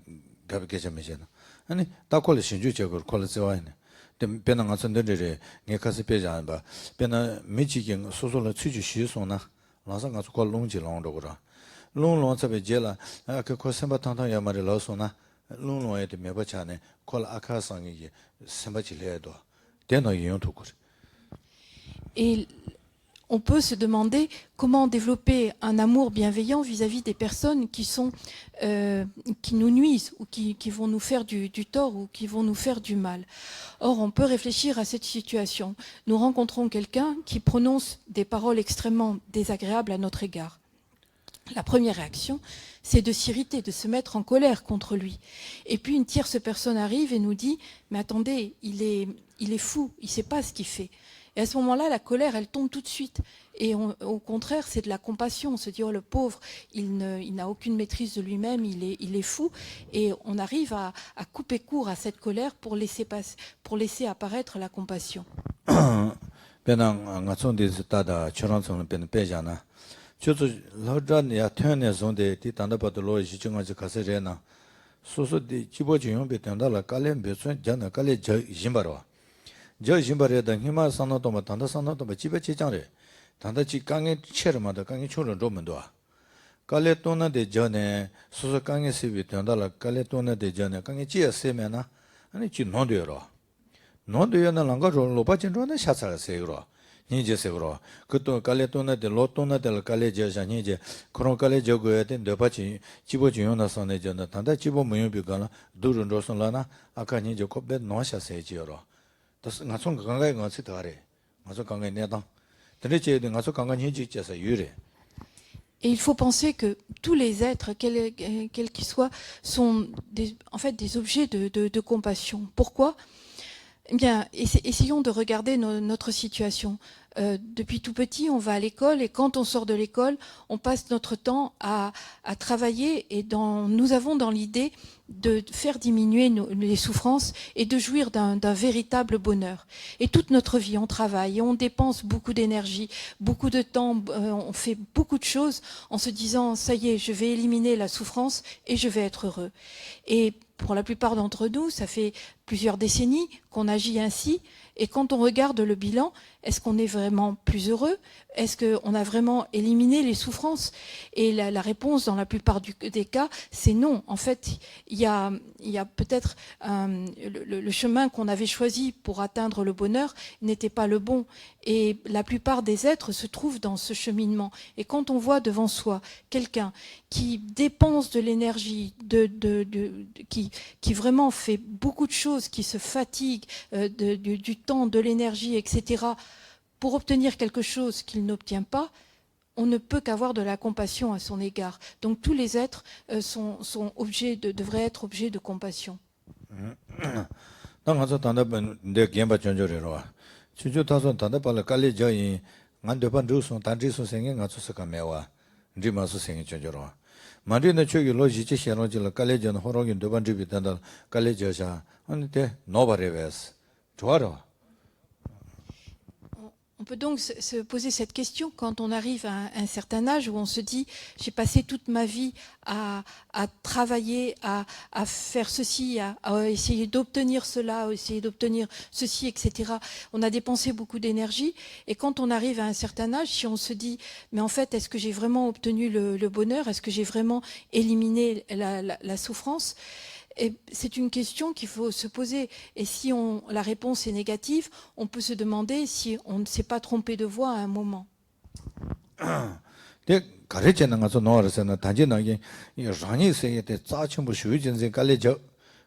가볍게 점이잖아 아니 다콜 신주 제거 콜 제와네 변한 것들이 내가서 배자 봐 변한 미지경 소소를 취주 시소나 나서 가서 콜 롱지 롱도고라 롱롱 잡에 제라 그 코선바 탄탄 야마를 넣어서나 롱롱에 매버차네 콜 아카상이 선바질해도 Et on peut se demander comment développer un amour bienveillant vis-à-vis des personnes qui nous nuisent ou qui vont nous faire du tort ou qui vont nous faire du mal. Or, on peut réfléchir à cette situation. Nous rencontrons quelqu'un qui prononce des paroles extrêmement désagréables à notre égard. La première réaction, c'est de s'irriter, de se mettre en colère contre lui. Et puis une tierce personne arrive et nous dit « Mais attendez, il est fou, il ne sait pas ce qu'il fait ». Et à ce moment-là, la colère, elle tombe tout de suite. Et au contraire, c'est de la compassion. On se dit « Oh, le pauvre, il n'a aucune maîtrise de lui-même, il est fou ». Et on arrive à couper court à cette colère pour laisser apparaître la compassion. 저도 러전이야 태어나서인데 뒤단다바도 로이 지정하지 가서래나 소소디 지보지용 베탄달라 깔렘 베선 전에 깔레 저 심바로 저 심바레다 힘아 산노도 뭐 단다 산노도 뭐 집에 지장래 단다지 강에 체르마다 강에 초는 좀도 깔레 또나데 전에 소소 강에 세비 단달라 깔레 또나데 전에 강에 지에 세면나 아니 지 논되어로 논되어는 랑가로 로바진 존에 샤사가 세요로 니제세로 그또 깔레토나데 로토나데 깔레제자 니제 그런 깔레저고야 된 너바치 집어 주요나서네 전에 단다 집어 모여비가나 두른로선라나 아까 니제 kopbe 노샤세지요로 다스 나송 강가에 가서 더래 가서 강가에 내다 드레제데 가서 강가 니지께서 유래. Et il faut penser que tous les êtres, quels qu'ils soient, sont en fait des objets de compassion. Pourquoi ? Eh bien, essayons de regarder notre situation. Depuis tout petit, on va à l'école et quand on sort de l'école, on passe notre temps à travailler et nous avons dans l'idée de faire diminuer les souffrances et de jouir d'un véritable bonheur. Et toute notre vie, on travaille et on dépense beaucoup d'énergie, beaucoup de temps, on fait beaucoup de choses en se disant « ça y est, je vais éliminer la souffrance et je vais être heureux ». Et pour la plupart d'entre nous, ça fait plusieurs décennies qu'on agit ainsi. Et quand on regarde le bilan, est-ce qu'on est vraiment plus heureux? Est-ce qu'on a vraiment éliminé les souffrances? Et la réponse, dans la plupart des cas, c'est non. En fait, il y a peut-être le chemin qu'on avait choisi pour atteindre le bonheur n'était pas le bon. Et la plupart des êtres se trouvent dans ce cheminement. Et quand on voit devant soi quelqu'un qui dépense de l'énergie, qui vraiment fait beaucoup de choses, qui se fatigue, du temps, de l'énergie, etc., pour obtenir quelque chose qu'il n'obtient pas, on ne peut qu'avoir de la compassion à son égard. Donc tous les êtres devraient être objets de compassion. 만리는 저기 로지지 시행로질 깔레전 호롱인 두번 집이 된다 깔레저샤 근데 노바레베스 좋아라. On peut donc se poser cette question quand on arrive à un certain âge où on se dit j'ai passé toute ma vie à travailler, à faire ceci, à essayer d'obtenir cela, à essayer d'obtenir ceci, etc. On a dépensé beaucoup d'énergie et quand on arrive à un certain âge, si on se dit mais en fait est-ce que j'ai vraiment obtenu le bonheur, est-ce que j'ai vraiment éliminé la souffrance? Et c'est une question qu'il faut se poser. Et si la réponse est négative, on peut se demander si on ne s'est pas trompé de voie à un moment. 가르치는 것은 노르서는 단지나게 이 라니세에 대 자침부 수유진세 깔레저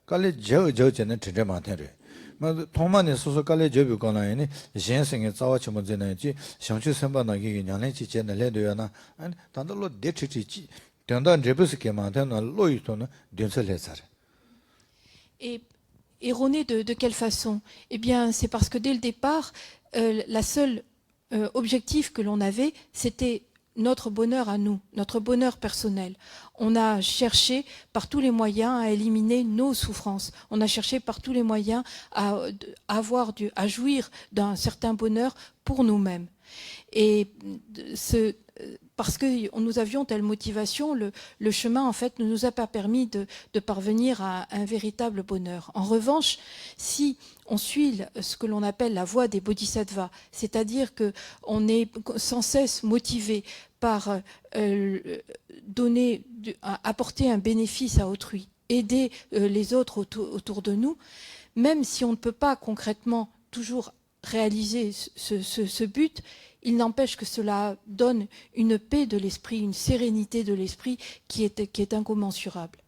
저는 진짜 많대요. 뭐 통만에 소소 깔레저비 거나에니 신생의 자와침문제는지 상추 선반하게 냐내지 제ner레도야나 아니 단들로 대치지 단단 제부스게 많다는 로이토는 된설해서 Et erroné de quelle façon? Eh bien, c'est parce que dès le départ, la seule objectif que l'on avait, c'était notre bonheur à nous, notre bonheur personnel. On a cherché par tous les moyens à éliminer nos souffrances. On a cherché par tous les moyens à jouir d'un certain bonheur pour nous-mêmes. Et parce que nous avions telle motivation, le chemin en fait ne nous a pas permis de parvenir à un véritable bonheur. En revanche, si on suit ce que l'on appelle la voie des bodhisattvas, c'est-à-dire qu'on est sans cesse motivé par apporter un bénéfice à autrui, aider les autres autour de nous, même si on ne peut pas concrètement toujours réaliser ce but, il n'empêche que cela donne une paix de l'esprit, une sérénité de l'esprit qui est incommensurable.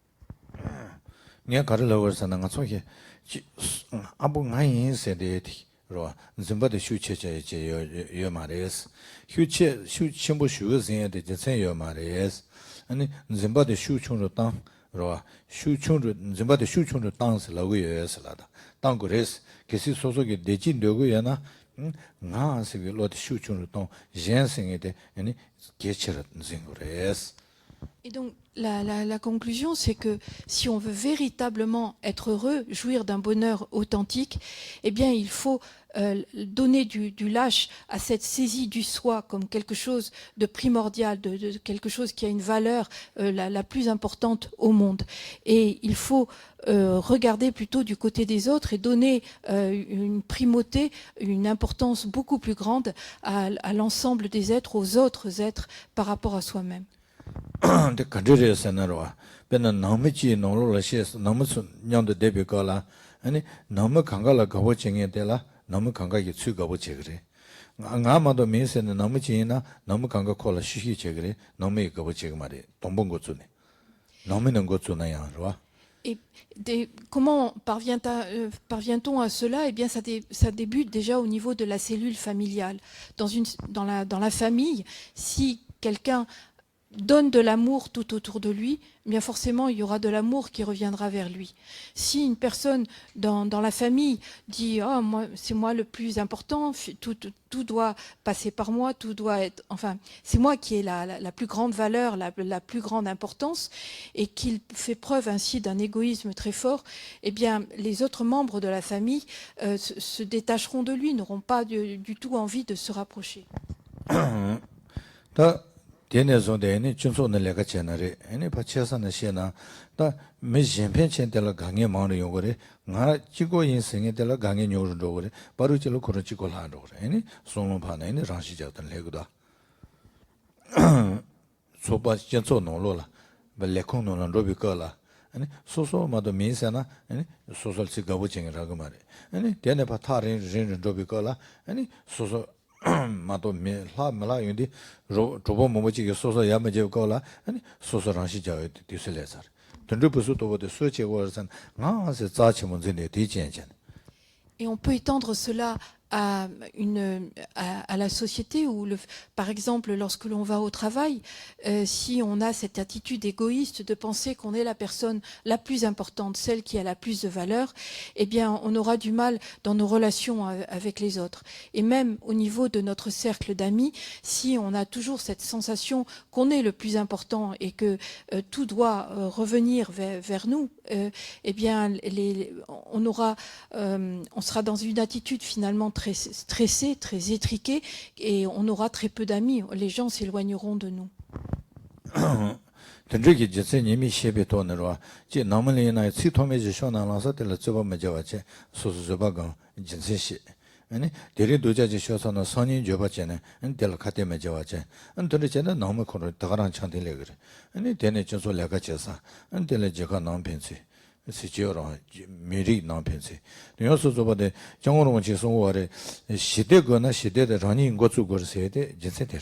Et donc, la conclusion, c'est que si on veut véritablement être heureux, jouir d'un bonheur authentique, eh bien, il faut donner du lâche à cette saisie du soi comme quelque chose de primordial, de quelque chose qui a une valeur la plus importante au monde. Et il faut regarder plutôt du côté des autres et donner une primauté, une importance beaucoup plus grande à l'ensemble des êtres, aux autres êtres par rapport à soi-même. 근데 간절해서나로와 배는 너무 지 놀러라 시에서 너무 년도 대비가라 아니 너무 강가라 가보증에 되라 너무 강가게 추가보지 그래 아마도 민세는 너무 지나 너무 강가 콜라 쉬히지 그래 너무 가보지 말이 동봉 것 주네 너무는 것 주나야 알아. Et comment parvient-on à cela? Eh bien, ça débute déjà au niveau de la cellule familiale. Dans la famille, si quelqu'un donne de l'amour tout autour de lui, eh bien forcément il y aura de l'amour qui reviendra vers lui. Si une personne dans la famille dit « Oh, c'est moi le plus important, tout doit passer par moi, tout doit être... Enfin, c'est moi qui ai la plus grande valeur, la plus grande importance », et qu'il fait preuve ainsi d'un égoïsme très fort, eh bien les autres membres de la famille se détacheront de lui, n'auront pas du tout envie de se rapprocher. Tiene son de ne chunso ne lega chenare ene pa chesa na shena da me jempen chen de la gange ma ro yogore nga chigo yin senge de la gange nyo ro gore baru chilo koro chigo la ro gore ene solo pa na ene rashi ja tan lego da so pa chenso no lo la ba le kong no la ro bi ka la ene so so ma do mi sa na ene so so chi ga bo chen ra ga ma re ene tiene pa ta ren ren ro bi ka la ene so so 마도 메라 메라 윤디 조보 뭐지 소소 야마제 거라 아니 소소 랑시 자에 디슬레서 던저 부수도 보데 소체고선 나서 자치 문제네 디젠젠. Et on peut étendre cela à, à la société où, par exemple, lorsque l'on va au travail, si on a cette attitude égoïste de penser qu'on est la personne la plus importante, celle qui a la plus de valeur, eh bien, on aura du mal dans nos relations avec les autres. Et même au niveau de notre cercle d'amis, si on a toujours cette sensation qu'on est le plus important et que tout doit revenir vers nous, eh bien, on sera dans une attitude finalement très stressée, très étriquée, et on aura très peu d'amis. Les gens s'éloigneront de nous. 던저기 제세 님이 셰베 돈으로 제 남을이나 치토메지 쇼나라서 될 저거 메자와체 소소저바가 진세시 아니 대리 도자지 쇼서는 선인 줘봤잖아 될 카테 메자와체 안들이잖아 너무 코로 더가랑 찬들래 그래 아니 대내 저소 내가 제사 안들래 제가 남편지 시지어로 미리 남편지 여기서 저번에 정으로 지송월에 시대거나 시대의 라니 것주 거세야 돼 진세들.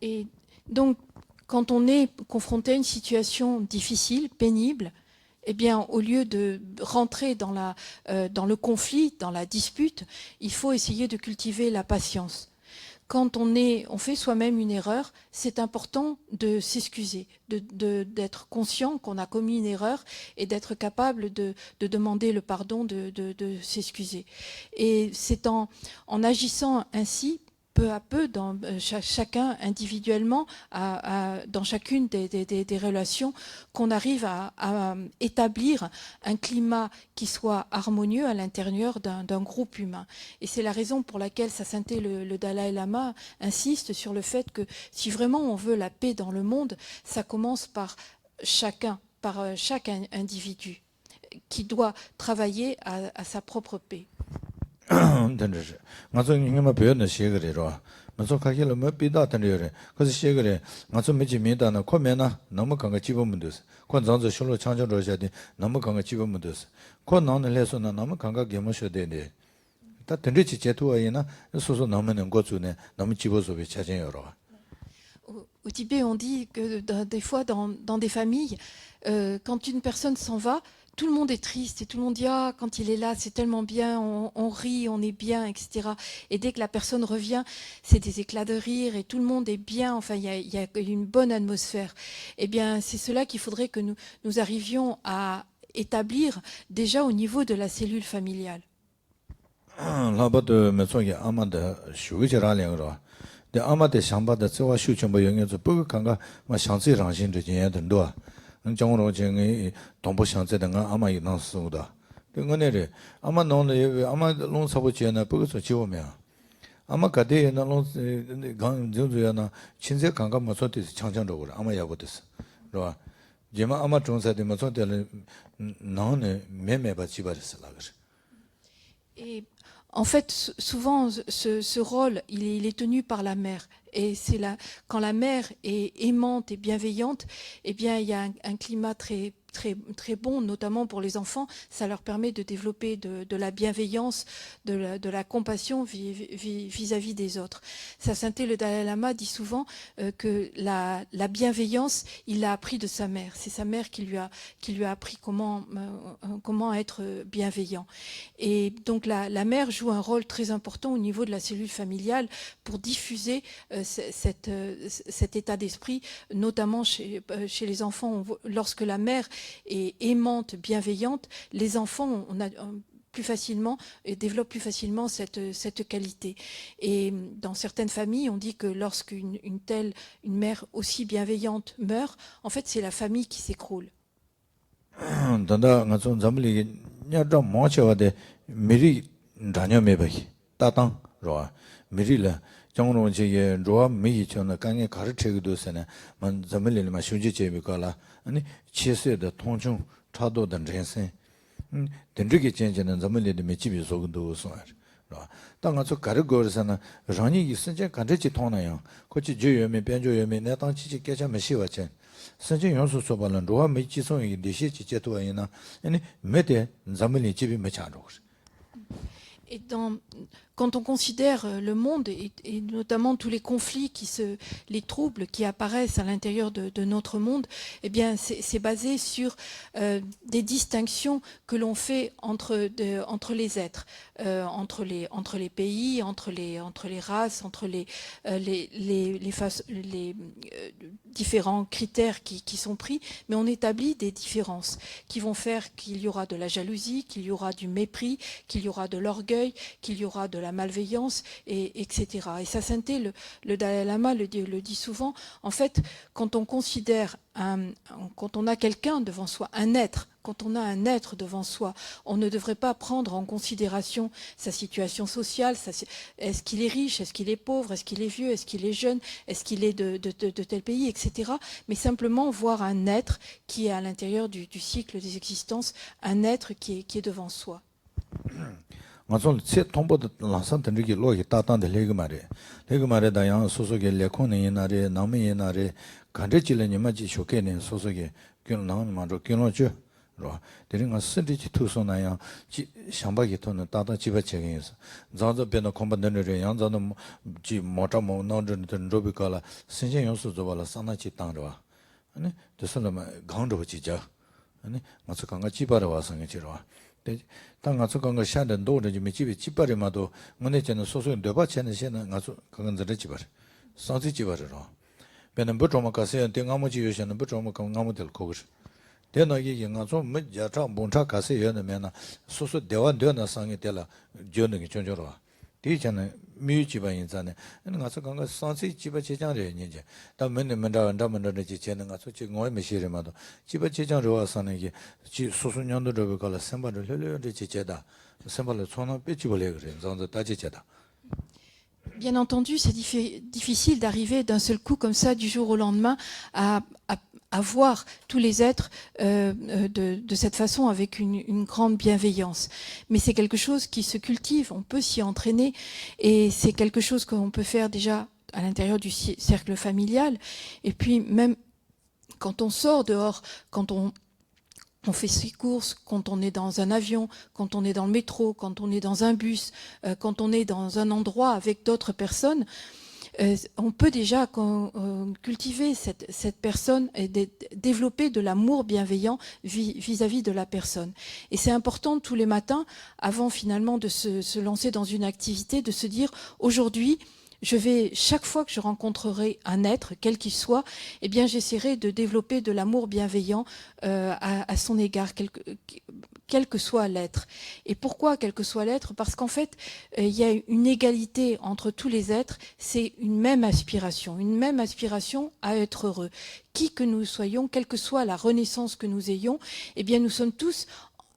Et donc quand on est confronté à une situation difficile, pénible, eh bien, au lieu de rentrer dans le conflit, dans la dispute, il faut essayer de cultiver la patience. Quand on fait soi-même une erreur, c'est important de s'excuser, d'être conscient qu'on a commis une erreur et d'être capable de demander le pardon, de s'excuser. Et c'est en agissant ainsi, peu à peu, dans chacun individuellement, dans chacune des relations, qu'on arrive à établir un climat qui soit harmonieux à l'intérieur d'un groupe humain. Et c'est la raison pour laquelle Sa Sainteté le Dalai Lama insiste sur le fait que si vraiment on veut la paix dans le monde, ça commence par chaque individu qui doit travailler à sa propre paix. 던저지 맞아 이게만 배웠는 시그래로 맞아 가게를 뭐 비다 던저래 그래서 시그래 맞아 매지 미다나 코면나 너무 강가 집으면 됐어 권장저 실로 창조로 해야 돼 너무 강가 집으면 됐어 권나는 레서나 너무 강가 개모셔야 되네 다 던저지 제토와이나 소소 너무는 거주네 너무 집어서 왜 찾아요로. Au Tibet, on dit que des fois, dans des familles, quand une personne s'en va, tout le monde est triste et tout le monde dit « Ah, quand il est là, c'est tellement bien, on rit, on est bien, etc. » Et dès que la personne revient, c'est des éclats de rire et tout le monde est bien, enfin, il y a une bonne atmosphère. Eh bien, c'est cela qu'il faudrait que nous arrivions à établir déjà au niveau de la cellule familiale. 라바도 메소게 아마다 슈위지라랭으로 데 아마데 상바다 저와 슈청보 영역에서 버그 강가 뭐 상지 랑신의 진행된도 정으로 정의 동부 상제 등은 아마 이나스우다 그거네래 아마 너는 아마 농사부지나 버그서 지오면 아마 가대에나 농강 정도야나 친세 강가 뭐서도 창장적으로 아마 야보됐어 그러나 제마 아마 종사되 뭐서들 너는 매매바 지바랬을라 그래. Et en fait, souvent, ce rôle, il est tenu par la mère. Et c'est quand la mère est aimante et bienveillante, eh bien, il y a un climat très bon, notamment pour les enfants. Ça leur permet de développer de la bienveillance, de la compassion vis-à-vis des autres. Sa Sainteté le Dalai Lama dit souvent que la bienveillance, il l'a appris de sa mère. C'est sa mère qui lui a appris comment être bienveillant. Et donc la mère joue un rôle très important au niveau de la cellule familiale pour diffuser cet état d'esprit, notamment chez les enfants. Lorsque la mère est aimante, bienveillante, les enfants développent plus facilement cette qualité. Et dans certaines familles, on dit que lorsqu'une mère aussi bienveillante meurt, en fait, c'est la famille qui s'écroule. 미리 다녀매바기 따당 로아 미리라 정으로 제게 로아 미치는 강에 가르치기도 세네 만 자밀리마 슈지 제비가라 아니 치세의 통중 차도던 전생 된저게 전제는 자밀리의 미치비 속도 소아 당가서 가르고르서는 랑이 있으제 간제지 통나요 거치 주요면 변조요면 내 당치지 깨자면 시와체 선진 연수 소발은 로아 미치송이 리시 지제도이나 아니 메데 자밀리 집이 메차로 Et quand on considère le monde et notamment tous les conflits, les troubles qui apparaissent à l'intérieur de notre monde, eh bien, c'est basé sur des distinctions que l'on fait entre les êtres, entre les pays, entre les races, entre les différents critères qui sont pris, mais on établit des différences qui vont faire qu'il y aura de la jalousie, qu'il y aura du mépris, qu'il y aura de l'orgueil, qu'il y aura de la malveillance, etc. Et sa sainteté, le Dalai Lama le dit souvent, en fait, quand on considère, quand on a quelqu'un devant soi, un être, quand on a un être devant soi, on ne devrait pas prendre en considération sa situation sociale, est-ce qu'il est riche, est-ce qu'il est pauvre, est-ce qu'il est vieux, est-ce qu'il est jeune, est-ce qu'il est de tel pays, etc. Mais simplement voir un être qui est à l'intérieur du cycle des existences, un être qui est devant soi. 맞아, 제 통보도 라산 던지기 로기 따단데 레그 말에 다양 소속의 레코네 옛날에 남의 옛날에 간제질레니 맞지 쇼케네 소속의 균 나온 말로 균로죠. 로 데링가 스디지 투소나야 샹바기 토는 따다 집에 책에서 자자 변의 컴반더를 양자는 지 모타모 나오는 로비컬라 신신 요소 저발라 산나치 땅으로 아니 됐으면 강도 지자 아니 맞아 강가 집하러 와서 지로当我刚刚下的多的就没几百几百的嘛都，我那讲的所说200钱的现在我说刚刚在这几百，上次几百的了，别人不琢磨个谁，对我们就有些人不琢磨个我们的口是，电脑也我说没家长不查个谁有那面呢，所说2万2那上个的了，就那个讲究了。第一讲呢，没有几百人在呢，那我说刚刚上次几百几讲的人家，但没那么大的几钱呢，我说这我也没写的嘛都，几百几讲的话上那个，几叔叔娘都这个搞了300的6的几节的，300的从那别几百来个人，这样子大几节的。Bien entendu, c'est difficile d'arriver d'un seul coup comme ça, du jour au lendemain, à voir tous les êtres de cette façon avec une grande bienveillance. Mais c'est quelque chose qui se cultive, on peut s'y entraîner et c'est quelque chose qu'on peut faire déjà à l'intérieur du cercle familial et puis même quand on sort dehors, quand on fait ses courses, quand on est dans un avion, quand on est dans le métro, quand on est dans un bus, quand on est dans un endroit avec d'autres personnes, on peut déjà cultiver cette personne et développer de l'amour bienveillant vis-à-vis de la personne. Et c'est important tous les matins, avant finalement de se lancer dans une activité, de se dire aujourd'hui, chaque fois que je rencontrerai un être, quel qu'il soit, eh bien, j'essaierai de développer de l'amour bienveillant à son égard, quel que soit l'être. Et pourquoi quel que soit l'être? Parce qu'en fait, il y a une égalité entre tous les êtres, c'est une même aspiration à être heureux. Qui que nous soyons, quelle que soit la renaissance que nous ayons, eh bien, nous sommes tous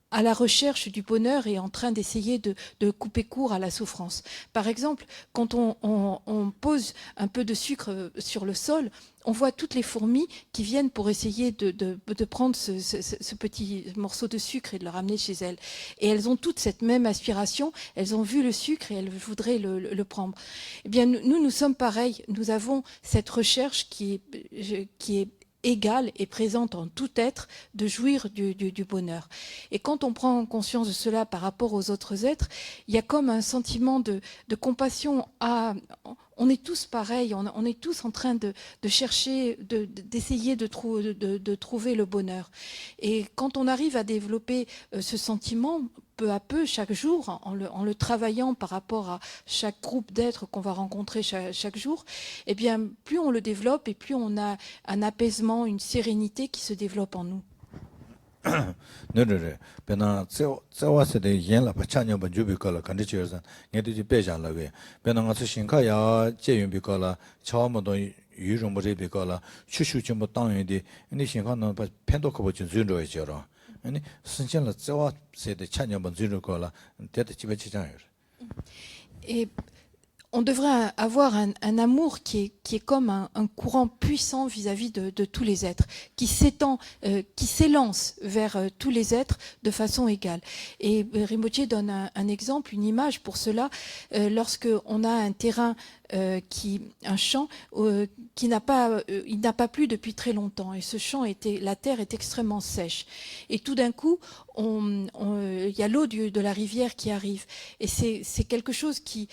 à la recherche du bonheur et en train d'essayer de couper court à la souffrance. Par exemple, quand on pose un peu de sucre sur le sol, on voit toutes les fourmis qui viennent pour essayer de prendre ce petit morceau de sucre et de le ramener chez elles. Et elles ont toutes cette même aspiration, elles ont vu le sucre et elles voudraient le prendre. Eh bien, nous sommes pareils, nous avons cette recherche qui est égale et présente en tout être de jouir du bonheur. Et quand on prend conscience de cela par rapport aux autres êtres, il y a comme un sentiment de compassion. On est tous pareils, on est tous en train de chercher, d'essayer de trouver le bonheur. Et quand on arrive à développer ce sentiment, peu à peu, chaque jour, en le travaillant par rapport à chaque groupe d'êtres qu'on va rencontrer chaque jour, eh bien, plus on le développe et plus on a un apaisement, une sérénité qui se développe en nous. 네네. 배나 저와서의 연락 받자냐 주비컬라 간지치어서 내들이 배장라게. 배나 가서 신카야 제윤비컬라 처음부터 유종물이 비컬라 추슈좀 땅에디 근데 신카는 팬도 커버진 준로이죠. 아니 신천라 저와서의 차냐번 준로컬라 대대 집에 치장요. Et on devrait avoir un amour qui est comme un courant puissant vis-à-vis de tous les êtres, qui s'étend, qui s'élance vers tous les êtres de façon égale. Et Rinpoche donne un exemple, une image pour cela, lorsque on a un terrain, un champ il n'a pas plu depuis très longtemps, et ce champ la terre est extrêmement sèche. Et tout d'un coup, il y a l'eau de la rivière qui arrive, et c'est quelque chose qui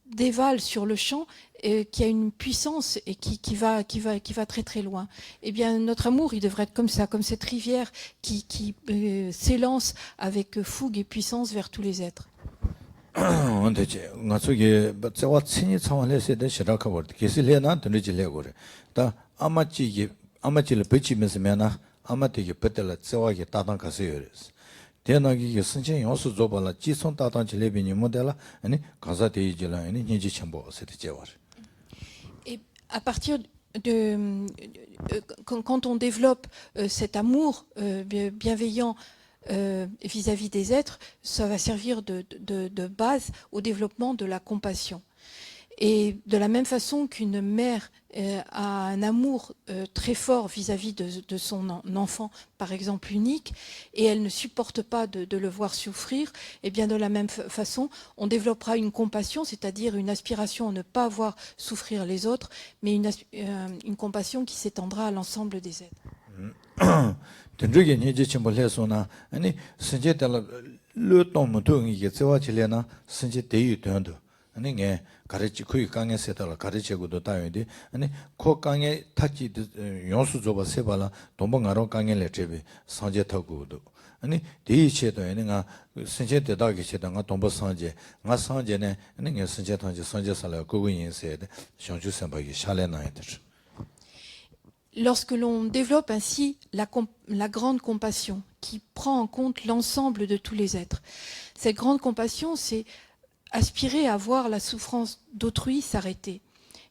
dévale sur le champ, qui a une puissance et qui va très très loin. Eh bien, notre amour, il devrait être comme ça, comme cette rivière qui s'élance avec fougue et puissance vers tous les êtres. 언제지 나쪽에 저와 친이 상황에서 시작하고 버리 계실래나 들리지려고 그래 다 아마지를 배치면서면아 아마되게 뱃들 저와게 따당 가세요 대나기게 선진 요소 줘발라 지손 따당 질레비니 모델라 아니 가사 대이질라 아니 니지 첨보 세대제와 Et à partir quand on développe cet amour bienveillant vis-à-vis des êtres, ça va servir de base au développement de la compassion. Et de la même façon qu'une mère a un amour très fort vis-à-vis de son enfant, par exemple unique, et elle ne supporte pas de le voir souffrir, et bien de la même façon, on développera une compassion, c'est-à-dire une aspiration à ne pas voir souffrir les autres, mais une compassion qui s'étendra à l'ensemble des êtres. 된적이 니지 첨보를 해서나 아니 선제달라 르똥무도 이게 저와질래나 선제 대유 된도 아니 게 가르치 거기 강에 세달라 가르치고도 다요데 아니 코 강에 타지 용수 줘봐 세발라 동방아로 강에 레제비 선제 타고도 아니 대이체도 아니가 선제 대다게 체다가 동부 선제 가 선제네 아니 게 선제 탄제 선제 살아 그거 인세데 상주 선박이 샬레나이들 Lorsque l'on développe ainsi la grande compassion qui prend en compte l'ensemble de tous les êtres, cette grande compassion, c'est aspirer à voir la souffrance d'autrui s'arrêter.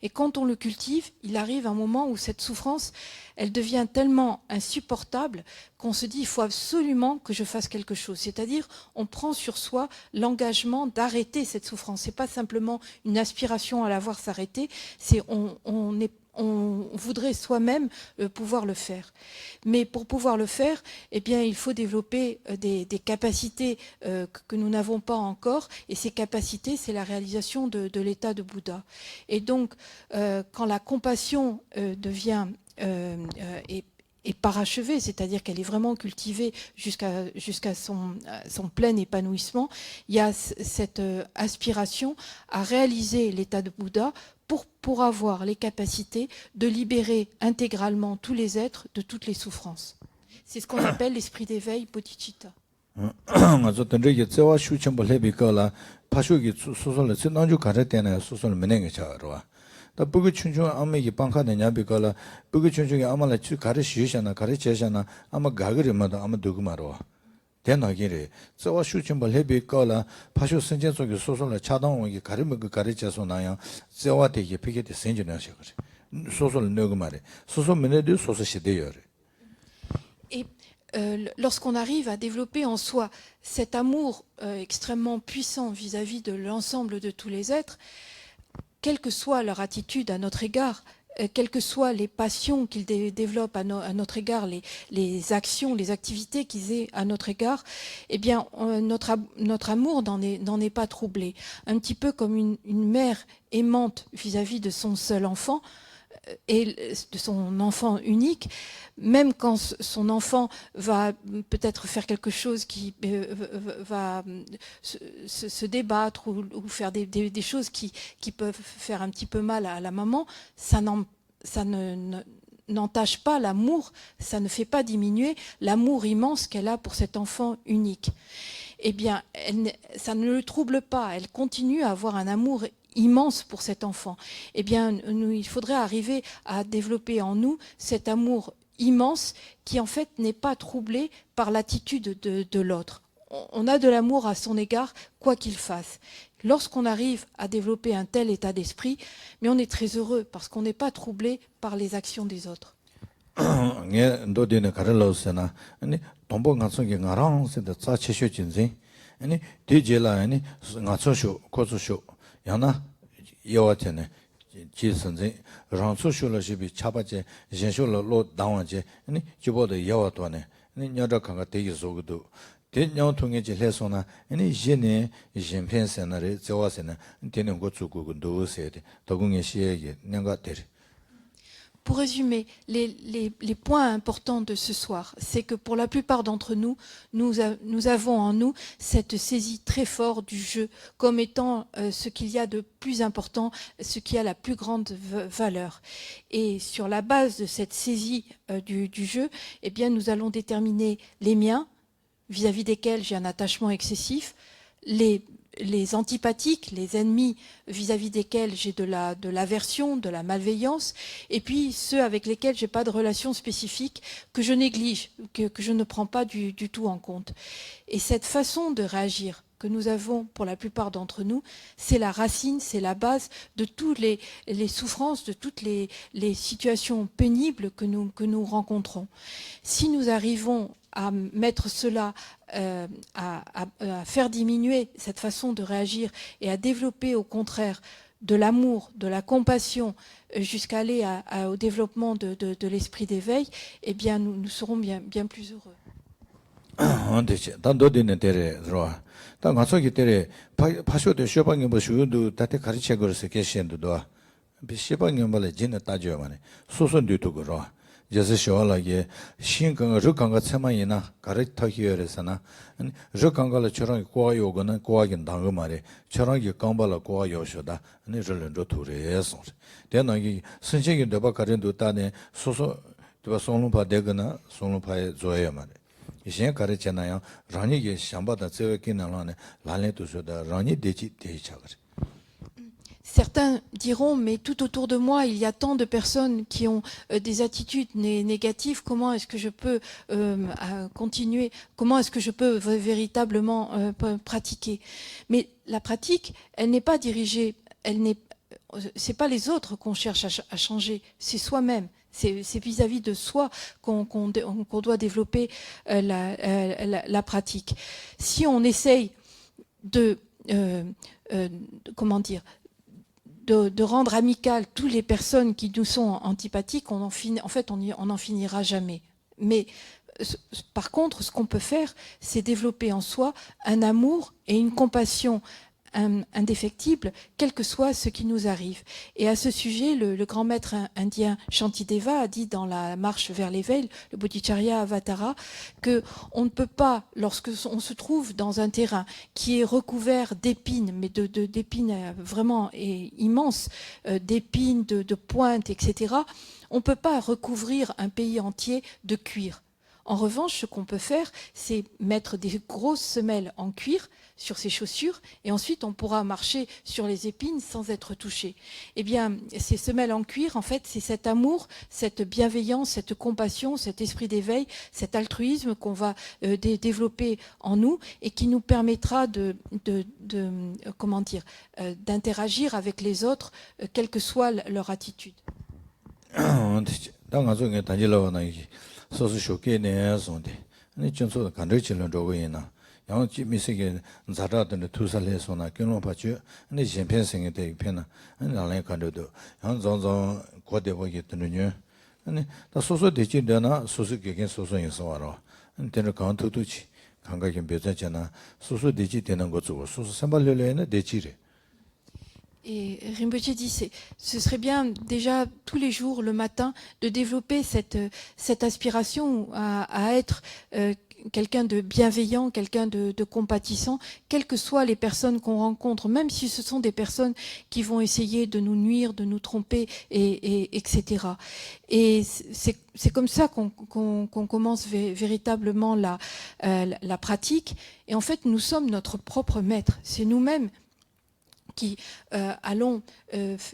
Et quand on le cultive, il arrive un moment où cette souffrance, elle devient tellement insupportable qu'on se dit il faut absolument que je fasse quelque chose. C'est-à-dire, on prend sur soi l'engagement d'arrêter cette souffrance. C'est pas simplement une aspiration à la voir s'arrêter, c'est on voudrait soi-même pouvoir le faire. Mais pour pouvoir le faire, eh bien, il faut développer des capacités que nous n'avons pas encore. Et ces capacités, c'est la réalisation de l'état de Bouddha. Et donc, quand la compassion devient est parachevée, c'est-à-dire qu'elle est vraiment cultivée jusqu'à son plein épanouissement, il y a cette aspiration à réaliser l'état de Bouddha pour avoir les capacités de libérer intégralement tous les êtres de toutes les souffrances. C'est ce qu'on appelle l'esprit d'éveil bodhicitta. 맞아 던저기 저와 슈첨벌 해비가라 파쇼기 소소를 지난주 가르때나 소소를 menenge 차로와 다 부그 춘중 아메기 방카되냐 비가라 부그 춘중에 아마라 주 가르시시잖아 가르치잖아 아마 가그리마도 아마 두고마로 대나기래 저와 슈첨벌 해비가라 파쇼 선제 속에 소소를 차당오기 가르먹 가르쳐서 나야 저와 되게 피게데 생겨나셔 그래 소소를 넣고 말해 소소 menede 소소 시대요. Et lorsqu'on arrive à développer en soi cet amour extrêmement puissant vis-à-vis de l'ensemble de tous les êtres, quelle que soit leur attitude à notre égard, quelles que soient les passions qu'ils développent à notre égard, les actions, les activités qu'ils aient à notre égard, eh bien, notre amour n'en est pas troublé. Un petit peu comme une mère aimante vis-à-vis de son seul enfant, et de son enfant unique, même quand son enfant va peut-être faire quelque chose qui va se débattre ou faire des choses qui peuvent faire un petit peu mal à la maman, ça n'entache pas l'amour, ça ne fait pas diminuer l'amour immense qu'elle a pour cet enfant unique. Eh bien, ça ne le trouble pas, elle continue à avoir un amour immense pour cet enfant. Eh bien, il faudrait arriver à développer en nous cet amour immense qui, en fait, n'est pas troublé par l'attitude de l'autre. On a de l'amour à son égard, quoi qu'il fasse. Lorsqu'on arrive à développer un tel état d'esprit, mais on est très heureux parce qu'on n'est pas troublé par les actions des autres. 야나 여와테네 지선제 랑수쇼라시비 차바제 젠쇼로 당원제 아니 주보도 여와도네 아니 여러칸가 되게 속도 대년 통해지 해서나 아니 이제네 젠펜세나를 저와세나 되는 거 주고 노세데 더궁의 시에게 내가 될 Pour résumer, les points importants de ce soir, c'est que pour la plupart d'entre nous, nous avons en nous cette saisie très forte du jeu comme étant ce qu'il y a de plus important, ce qui a la plus grande valeur. Et sur la base de cette saisie du jeu, eh bien, nous allons déterminer les miens, vis-à-vis desquels j'ai un attachement excessif, les antipathiques, les ennemis vis-à-vis desquels j'ai de l'aversion, de la malveillance, et puis ceux avec lesquels j'ai pas de relation spécifique, que je néglige, que je ne prends pas du tout en compte. Et cette façon de réagir que nous avons pour la plupart d'entre nous, c'est la racine, c'est la base de toutes les souffrances, de toutes les situations pénibles que nous rencontrons. Si nous arrivons à mettre cela, à faire diminuer cette façon de réagir et à développer au contraire de l'amour, de la compassion, jusqu'à aller au développement de l'esprit d'éveil, eh bien nous serons bien plus heureux. 단도되는 데에 들어와. 단 가서기 때에 파쇼도 쇼방이 뭐 슈도 다테 가르쳐 걸어서 계시는데도 비시방이 말에 진짜 따져야만해. 소선도 그러. 제스 쇼라게 신강의 르강가 체마이나 가르쳐 히어에서나 르강가를 저랑 고아요거는 고아긴 당거 말에 저랑이 강발라 고아요쇼다. 아니 저런도 투레에서. 대나기 선생이 되바 가른도 따네 소소 되바 송롱파 되거나 송롱파에 줘야 말해. 이제 가르치나요. 라니게 샴바다 제외기나라네 라네도서다 라니 데지 데이차거. Certains diront, mais tout autour de moi, il y a tant de personnes qui ont des attitudes négatives. Comment est-ce que je peux continuer? Comment est-ce que je peux véritablement pratiquer? Mais la pratique, elle n'est pas dirigée, c'est pas les autres qu'on cherche à changer, c'est soi-même. C'est vis-à-vis de soi qu'on doit développer la pratique. Si on essaye de rendre amicales toutes les personnes qui nous sont antipathiques, on n'en finira jamais. Mais par contre, ce qu'on peut faire, c'est développer en soi un amour et une compassion indéfectible, quel que soit ce qui nous arrive. Et à ce sujet, le grand maître indien Shantideva a dit dans la marche vers l'éveil, le Bodhicharya Avatara, que on ne peut pas, lorsque on se trouve dans un terrain qui est recouvert d'épines, mais d'épines vraiment immenses, d'épines, de pointes, etc., on ne peut pas recouvrir un pays entier de cuir. En revanche, ce qu'on peut faire, c'est mettre des grosses semelles en cuir sur ses chaussures et ensuite on pourra marcher sur les épines sans être touché. Eh bien, ces semelles en cuir, en fait, c'est cet amour, cette bienveillance, cette compassion, cet esprit d'éveil, cet altruisme qu'on va développer en nous et qui nous permettra d'interagir avec les autres, quelle que soit leur attitude. 소소쇼케네 손데 아니 전소 간르치는 로고이나 양치 미세게 자라던 투살해서나 견로파주 아니 젠펜생에 대편나 아니 나래 간도도 양정정 고대보게 되느냐 아니 다 소소되지되나 소소게게 소소에서 와라 아니 되는 간도도지 감각이 묘자잖아 소소되지 되는 거 주고 소소 선발려려는 대지래. Et Rinpoche dit, ce serait bien déjà tous les jours, le matin, de développer cette aspiration à être quelqu'un de bienveillant, quelqu'un de compatissant, quelles que soient les personnes qu'on rencontre, même si ce sont des personnes qui vont essayer de nous nuire, de nous tromper, etc. Et c'est comme ça qu'on commence véritablement la pratique. Et en fait, nous sommes notre propre maître. C'est nous-mêmes qui allons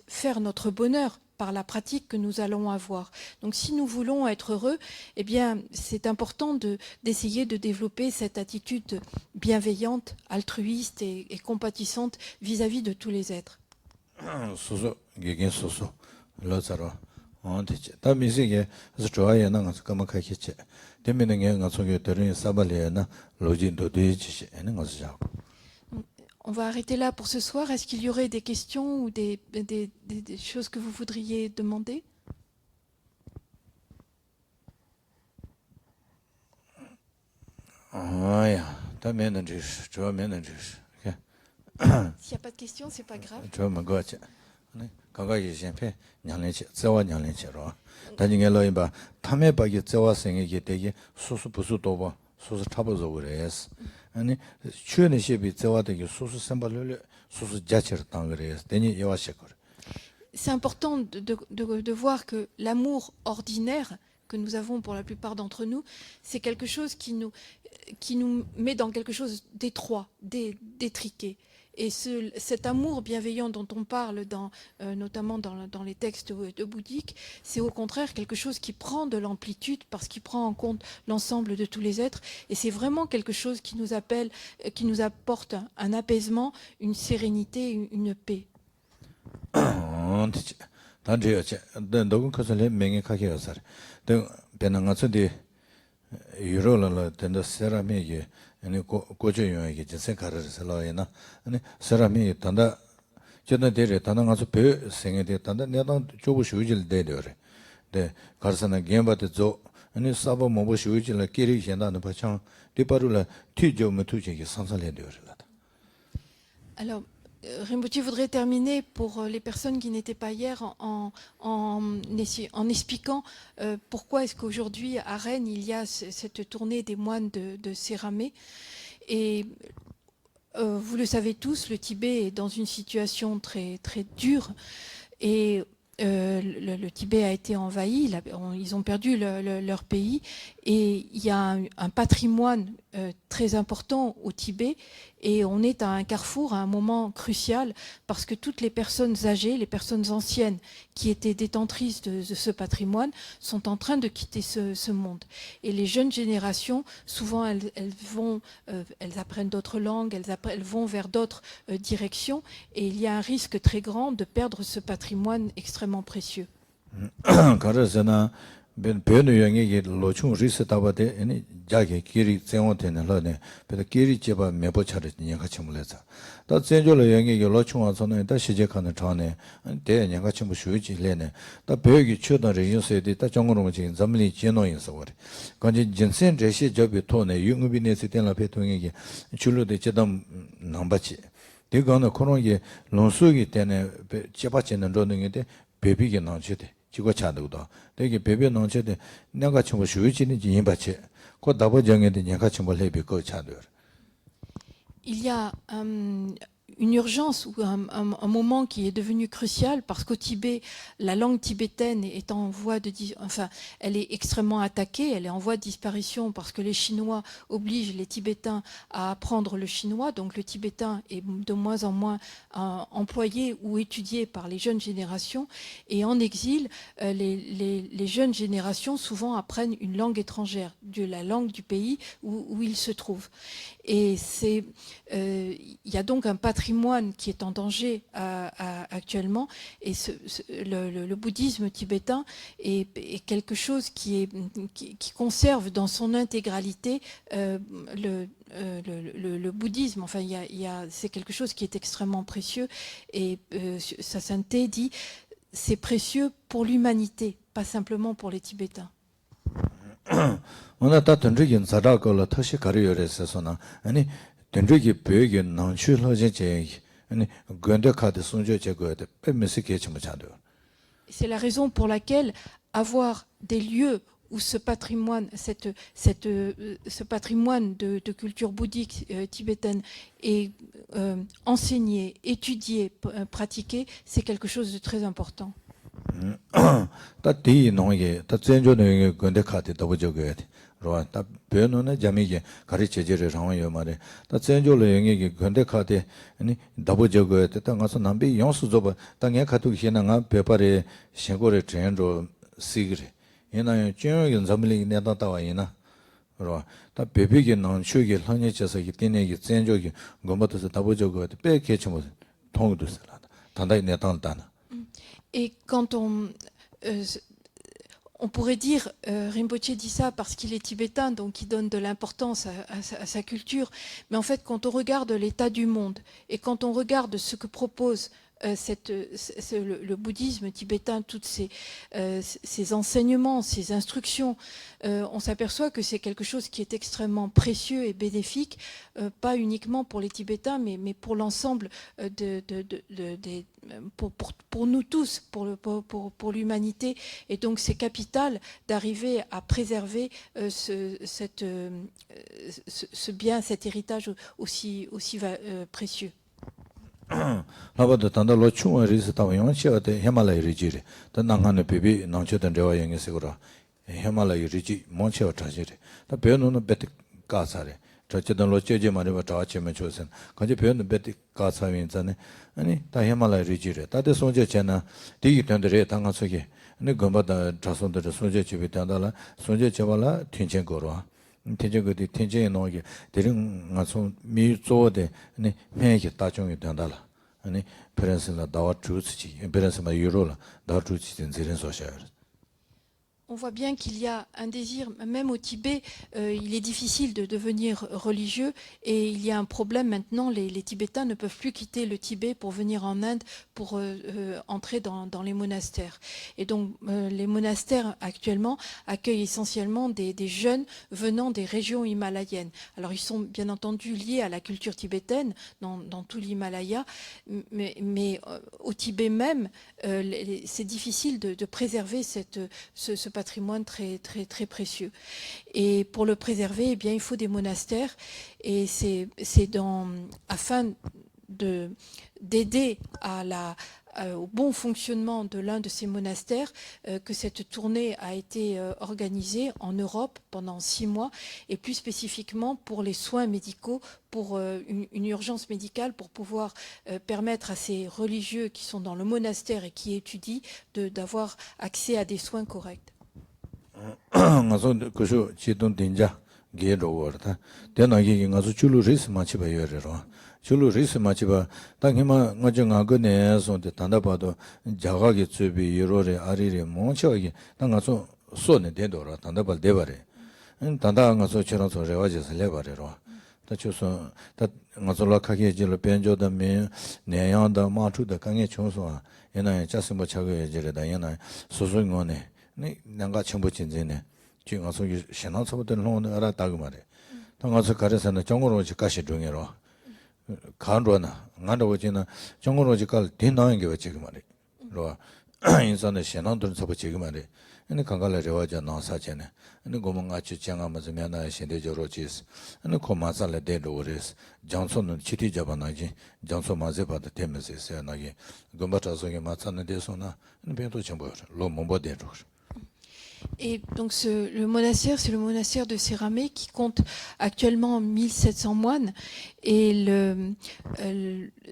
faire notre bonheur par la pratique que nous allons avoir. Donc si nous voulons être heureux, eh bien c'est important d'essayer de développer cette attitude bienveillante, altruiste et compatissante vis-à-vis de tous les êtres. on va arrêter là pour ce soir. Est-ce qu'il y aurait des questions ou des choses que vous voudriez demander? 야, 다 매는 주시, 저 매는 주시. S'il n'y a pas de questions, c'est pas grave. 저만 거치. 네, 가가기先배 냥래치, 저와 냥래치로. 다니게로 봐. 탐에 바기 저와 생에게 되게 수수 부수도 봐. 수수 잡아서 그래서. 아니, 추연의 시비 저와 되게 수수 선발을 수수 자체를 당 그래서. 되니 여와시 거. C'est important de voir que l'amour ordinaire que nous avons pour la plupart d'entre nous, c'est quelque chose qui nous met dans quelque chose d'étroit, d'étriqué. Et cet amour bienveillant dont on parle, notamment dans les textes bouddhiques, c'est au contraire quelque chose qui prend de l'amplitude parce qu'il prend en compte l'ensemble de tous les êtres. Et c'est vraiment quelque chose qui nous apporte un apaisement, une sérénité, une paix. 단지였지. 너무 커서래 맹약하게 해서. 또 배낭아서디 유로를 된다 세라미게 아니 고조용에게 생각을해서라이나 아니 세라미 단다 저는 데레 단나가서 배 생에데 단다 내가 조부 쉬우질 되려래. 네 가르사나 gem바데 조 아니 사보 모보 쉬우질 끼리 현다는 바창 디바루라 튀죠면 투지게 상상해 되어라. Alors Rinpoche voudrait terminer pour les personnes qui n'étaient pas hier en expliquant pourquoi est-ce qu'aujourd'hui à Rennes il y a cette tournée des moines de Séramé. Et vous le savez tous, le Tibet est dans une situation très, très dure et le Tibet a été envahi, ils ont perdu leur pays et il y a un patrimoine très important au Tibet et on est à un carrefour, à un moment crucial parce que toutes les personnes âgées, les personnes anciennes qui étaient détentrices de ce patrimoine sont en train de quitter ce monde. Et les jeunes générations, souvent elles apprennent d'autres langues, elles vont vers d'autres directions et il y a un risque très grand de perdre ce patrimoine extrêmement précieux. ben peonu yangi lochung ris tabate ani jage kiri tseon ten la ne pe kiri cheba mebo chare nya ga chimule za da zenjo lo yangi lochung a zone da shije kan cha ne de nya ga chimbu shu ji le ne da be gi chu da ri yin se de da jong ro ji zamli ji no yin so wo gan ji jin sen je shi jo bi to ne yung bi ne se ten la pe to ngi chulo de che dam nang ba chi de ga na kono ge long su gi ten ne cheba chen ro ne de be bi ge na che de 지고 차도도 되게 배배 농체데 내가 좀 쉬우지는 진 받체 그 다버정에데 내가 좀 해비 거 차도 Il y a une urgence ou un moment qui est devenu crucial parce qu'au Tibet, la langue tibétaine est en voie de... Enfin, elle est extrêmement attaquée, elle est en voie de disparition parce que les Chinois obligent les Tibétains à apprendre le chinois. Donc le tibétain est de moins en moins employé ou étudié par les jeunes générations. Et en exil, les jeunes générations souvent apprennent une langue étrangère, la langue du pays où ils se trouvent. Et il y a donc un patrimoine qui est en danger actuellement. Et le bouddhisme tibétain est quelque chose qui conserve dans son intégralité le bouddhisme. Enfin, c'est quelque chose qui est extrêmement précieux. Et sa sainteté dit c'est précieux pour l'humanité, pas simplement pour les Tibétains. 오늘 다 던지긴 자라고라 다시 가려서서나 아니 던지기 벽에 난출러제 아니 근데 카드 손저 제거에 빼면서 좀 자도. C'est la raison pour laquelle avoir des lieux où ce patrimoine, ce patrimoine de culture bouddhique tibétaine est enseigné, étudié, pratiqué, c'est quelque chose de très important. 따디 농에 따전조는 근데 카드 더 적어야 돼. 로아 따 변호는 잠이게 가르쳐지를 상황이요 말에 따전조로 영역이 근데 카드 아니 더 적어야 돼. 땅가서 남비 용수 줘 봐. 땅에 카드 희나가 배발에 신고를 전조 시그래. 얘는 쥐는 잠리 내다 따와이나. 로아 따 베비게 나온 쇼게 헌여져서 이때네 전조기 고모도서 더 적어야 돼. 빼 개쳐 통도 살아. 단단히 내다 따나. Et quand on pourrait dire, Rinpoche dit ça parce qu'il est tibétain, donc il donne de l'importance à sa culture, mais en fait, quand on regarde l'état du monde et quand on regarde ce que propose le bouddhisme tibétain, tous ces enseignements, ces instructions, on s'aperçoit que c'est quelque chose qui est extrêmement précieux et bénéfique, pas uniquement pour les Tibétains, mais pour l'ensemble pour nous tous, pour l'humanité. Et donc c'est capital d'arriver à préserver ce bien, cet héritage aussi précieux. 라바도 단다 로충 리스 타고 영치어데 히말라야 리지리 더 나가는 비비 나초던 데와 영에서고라 히말라야 리지 몬치어 타지리 더 배우는 베트 가사레 저쩌던 로체제 말이와 다치면 좋선 거기 배우는 베트 가사윈자네 아니 다 히말라야 리지리 다데 손제잖아 디기 된들에 당한 속에 네 검바다 자손들 손제 집에 단다라 손제 제발라 튕chen 거로天这个的 天这 노게 데링 가서 미조데 네 회게 다종이 된다라 아니 페렌스라 다와 주지 페렌스마 유로라 다와 주지 된 제른 소샤. On voit bien qu'il y a un désir, même au Tibet, il est difficile de devenir religieux et il y a un problème maintenant, les Tibétains ne peuvent plus quitter le Tibet pour venir en Inde, pour entrer dans les monastères. Et donc les monastères actuellement accueillent essentiellement des jeunes venant des régions himalayennes. Alors ils sont bien entendu liés à la culture tibétaine dans tout l'Himalaya, mais au Tibet même, c'est difficile de préserver ce patrimoine très précieux. Et pour le préserver, eh bien, il faut des monastères. Et c'est afin d'aider au bon fonctionnement de l'un de ces monastères que cette tournée a été organisée en Europe pendant 6 mois, et plus spécifiquement pour les soins médicaux, pour une urgence médicale, pour pouvoir permettre à ces religieux qui sont dans le monastère et qui étudient d'avoir accès à des soins corrects. ngaso kusho chidon denja ge ro warta dena ge ngaso chulu ris ma chi ba yore ro chulu ris ma chi ba ta ngima ngajo ngago ne so de tanda ba do jaga ge tsubi yorore ari re mo cha ge ta ngaso so ne de do ro tanda ba de bare tanda ngaso chero so re wa je le bare ro ta chu so ta ngaso la kha ge je lo pen jo da me ne yang da ma chu da ka nge chung so ena cha sim ba cha ge je re da ena so so ngone 네 내가 전부 진전에 지금 가서 신앙 처부터는 혼을 알았다고 말해. 당가서 가려서는 정으로 지까지 중요로. 간로나 간로 지는 정으로 지까 된다는 게 지금 말해. 로 인산의 신앙들 처부 지금 말해. ene kangala rewa ja nasa chene ene gomo nga chu changa ma zmya na shinde joro chis ene ko ma sa le de do res janso no chiti jaba na ji janso ma ze ba de temes se na ge gomba ta so ge ma sa ne de so na ene bien to chambo lo mombo de ro. Et donc le monastère, c'est le monastère de Séramé qui compte actuellement 1700 moines. Et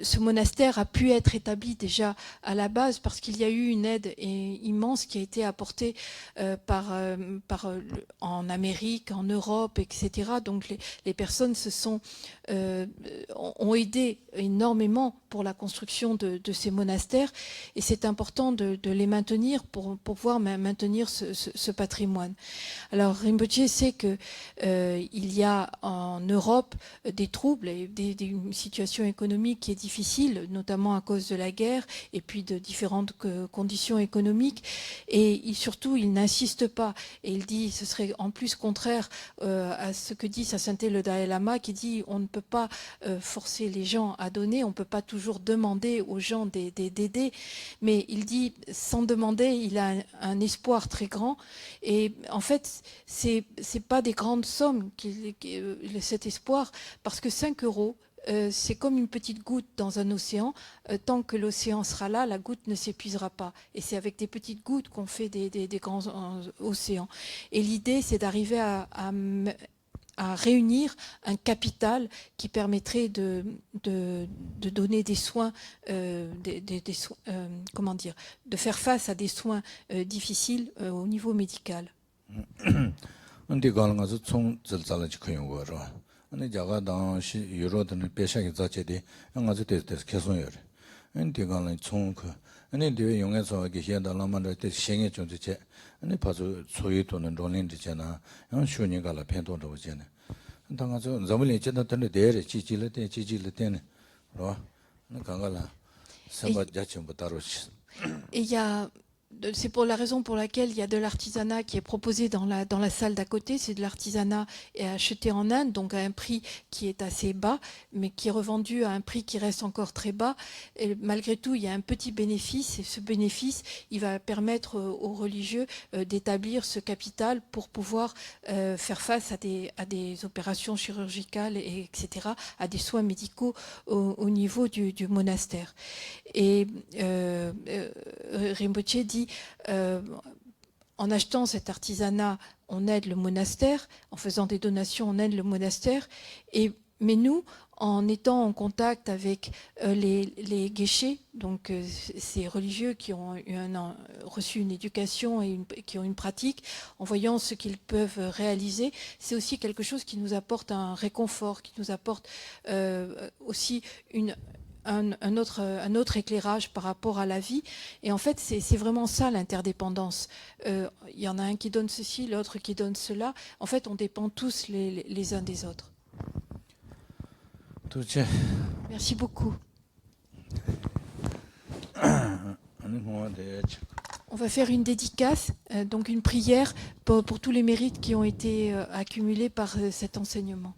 ce monastère a pu être établi déjà à la base parce qu'il y a eu une aide immense qui a été apportée en Amérique, en Europe, etc. Donc les personnes ont aidé énormément pour la construction de ces monastères. Et c'est important de les maintenir pour pouvoir maintenir ce patrimoine. Alors Rinpoche sait que il y a en Europe des troubles et une situation économique qui est difficile, notamment à cause de la guerre et puis de différentes conditions économiques. Et surtout, il n'insiste pas. Et il dit, ce serait en plus contraire à ce que dit sa sainteté le Dalai Lama, qui dit on ne peut pas forcer les gens à donner, on ne peut pas toujours demander aux gens d'aider. Mais il dit, sans demander, il a un espoir très grand. Et en fait, c'est pas des grandes sommes cet espoir, parce que 5 €, c'est comme une petite goutte dans un océan. Tant que l'océan sera là, la goutte ne s'épuisera pas. Et c'est avec des petites gouttes qu'on fait des grands océans. Et l'idée, c'est d'arriver à réunir un capital qui permettrait de donner des soins, comment dire, de faire face à des soins difficiles au niveau médical. 근데 가는 가서 총 절살지 그런 거로. 아니 자가 당시 유로든 배샤기 자체데 영아저 때서 계속해요. 근데 가는 총그 아니 뒤에 용해서 계시다 라마를 때 생애 존재체 아니 봐서 소유도는 론린지잖아 양 쉬니가라 편도도 오잖아 당가서 저번에 제대로 대래 지지를 때네 봐 강가라 선바 자체부 따로 Et c'est pour la raison pour laquelle il y a de l'artisanat qui est proposé dans la salle d'à côté. C'est de l'artisanat acheté en Inde, donc à un prix qui est assez bas, mais qui est revendu à un prix qui reste encore très bas. Et malgré tout, il y a un petit bénéfice, et ce bénéfice, il va permettre aux religieux d'établir ce capital pour pouvoir faire face à des opérations chirurgicales, etc., à des soins médicaux au niveau du monastère. Et Rinpoche dit en achetant cet artisanat, on aide le monastère, en faisant des donations, on aide le monastère, mais nous, en étant en contact avec les guéchés, donc ces religieux qui ont reçu une éducation et qui ont une pratique, en voyant ce qu'ils peuvent réaliser, c'est aussi quelque chose qui nous apporte un réconfort, qui nous apporte aussi un autre éclairage par rapport à la vie. Et en fait, c'est vraiment ça l'interdépendance. Il y en a un qui donne ceci, l'autre qui donne cela. En fait, on dépend tous les uns des autres. Merci beaucoup. On va faire une dédicace, donc une prière pour tous les mérites qui ont été accumulés par cet enseignement.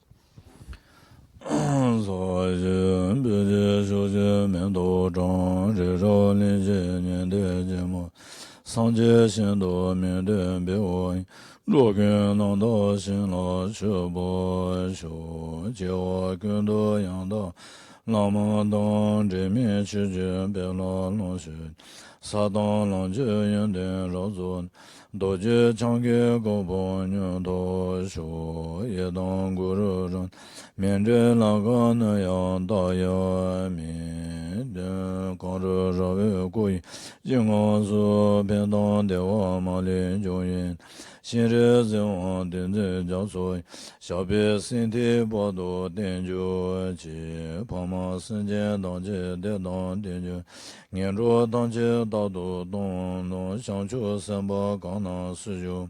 도제 장게 고보녀도 쇼 예동 구르론 면제나가나 양다야 미데 거르저베 고이 증어수 변동 대화 말린 조인 신르정 된제 자소 샤베 신티 보도 된조지 파마 선제 동제 대동 된조 년로 동제 다도 동노 상주 선바 강나 수주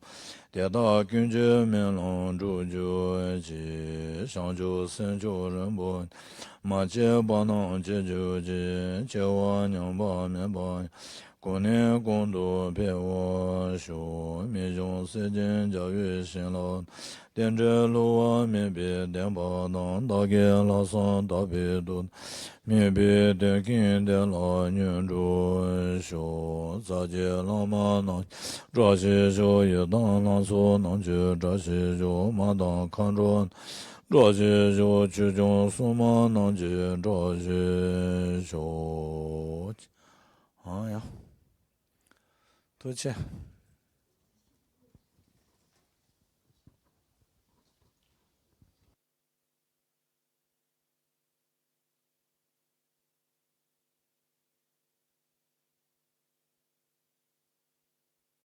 대다 균제 면론 주주지 상주 선주人보 마제 바나 제주지 제와냥 바면바 고뇌 공도 배워 쇼 미종 세진 자유 신로 된저로와 미비 된바당 다게 라선 다비도 미비 대긴 된라 년주 쇼 자제 라마나 자시쇼 여당랑소 남주 자시쇼 마당 칸론 자시쇼 주종 수마 남주 자시쇼 아야 도대체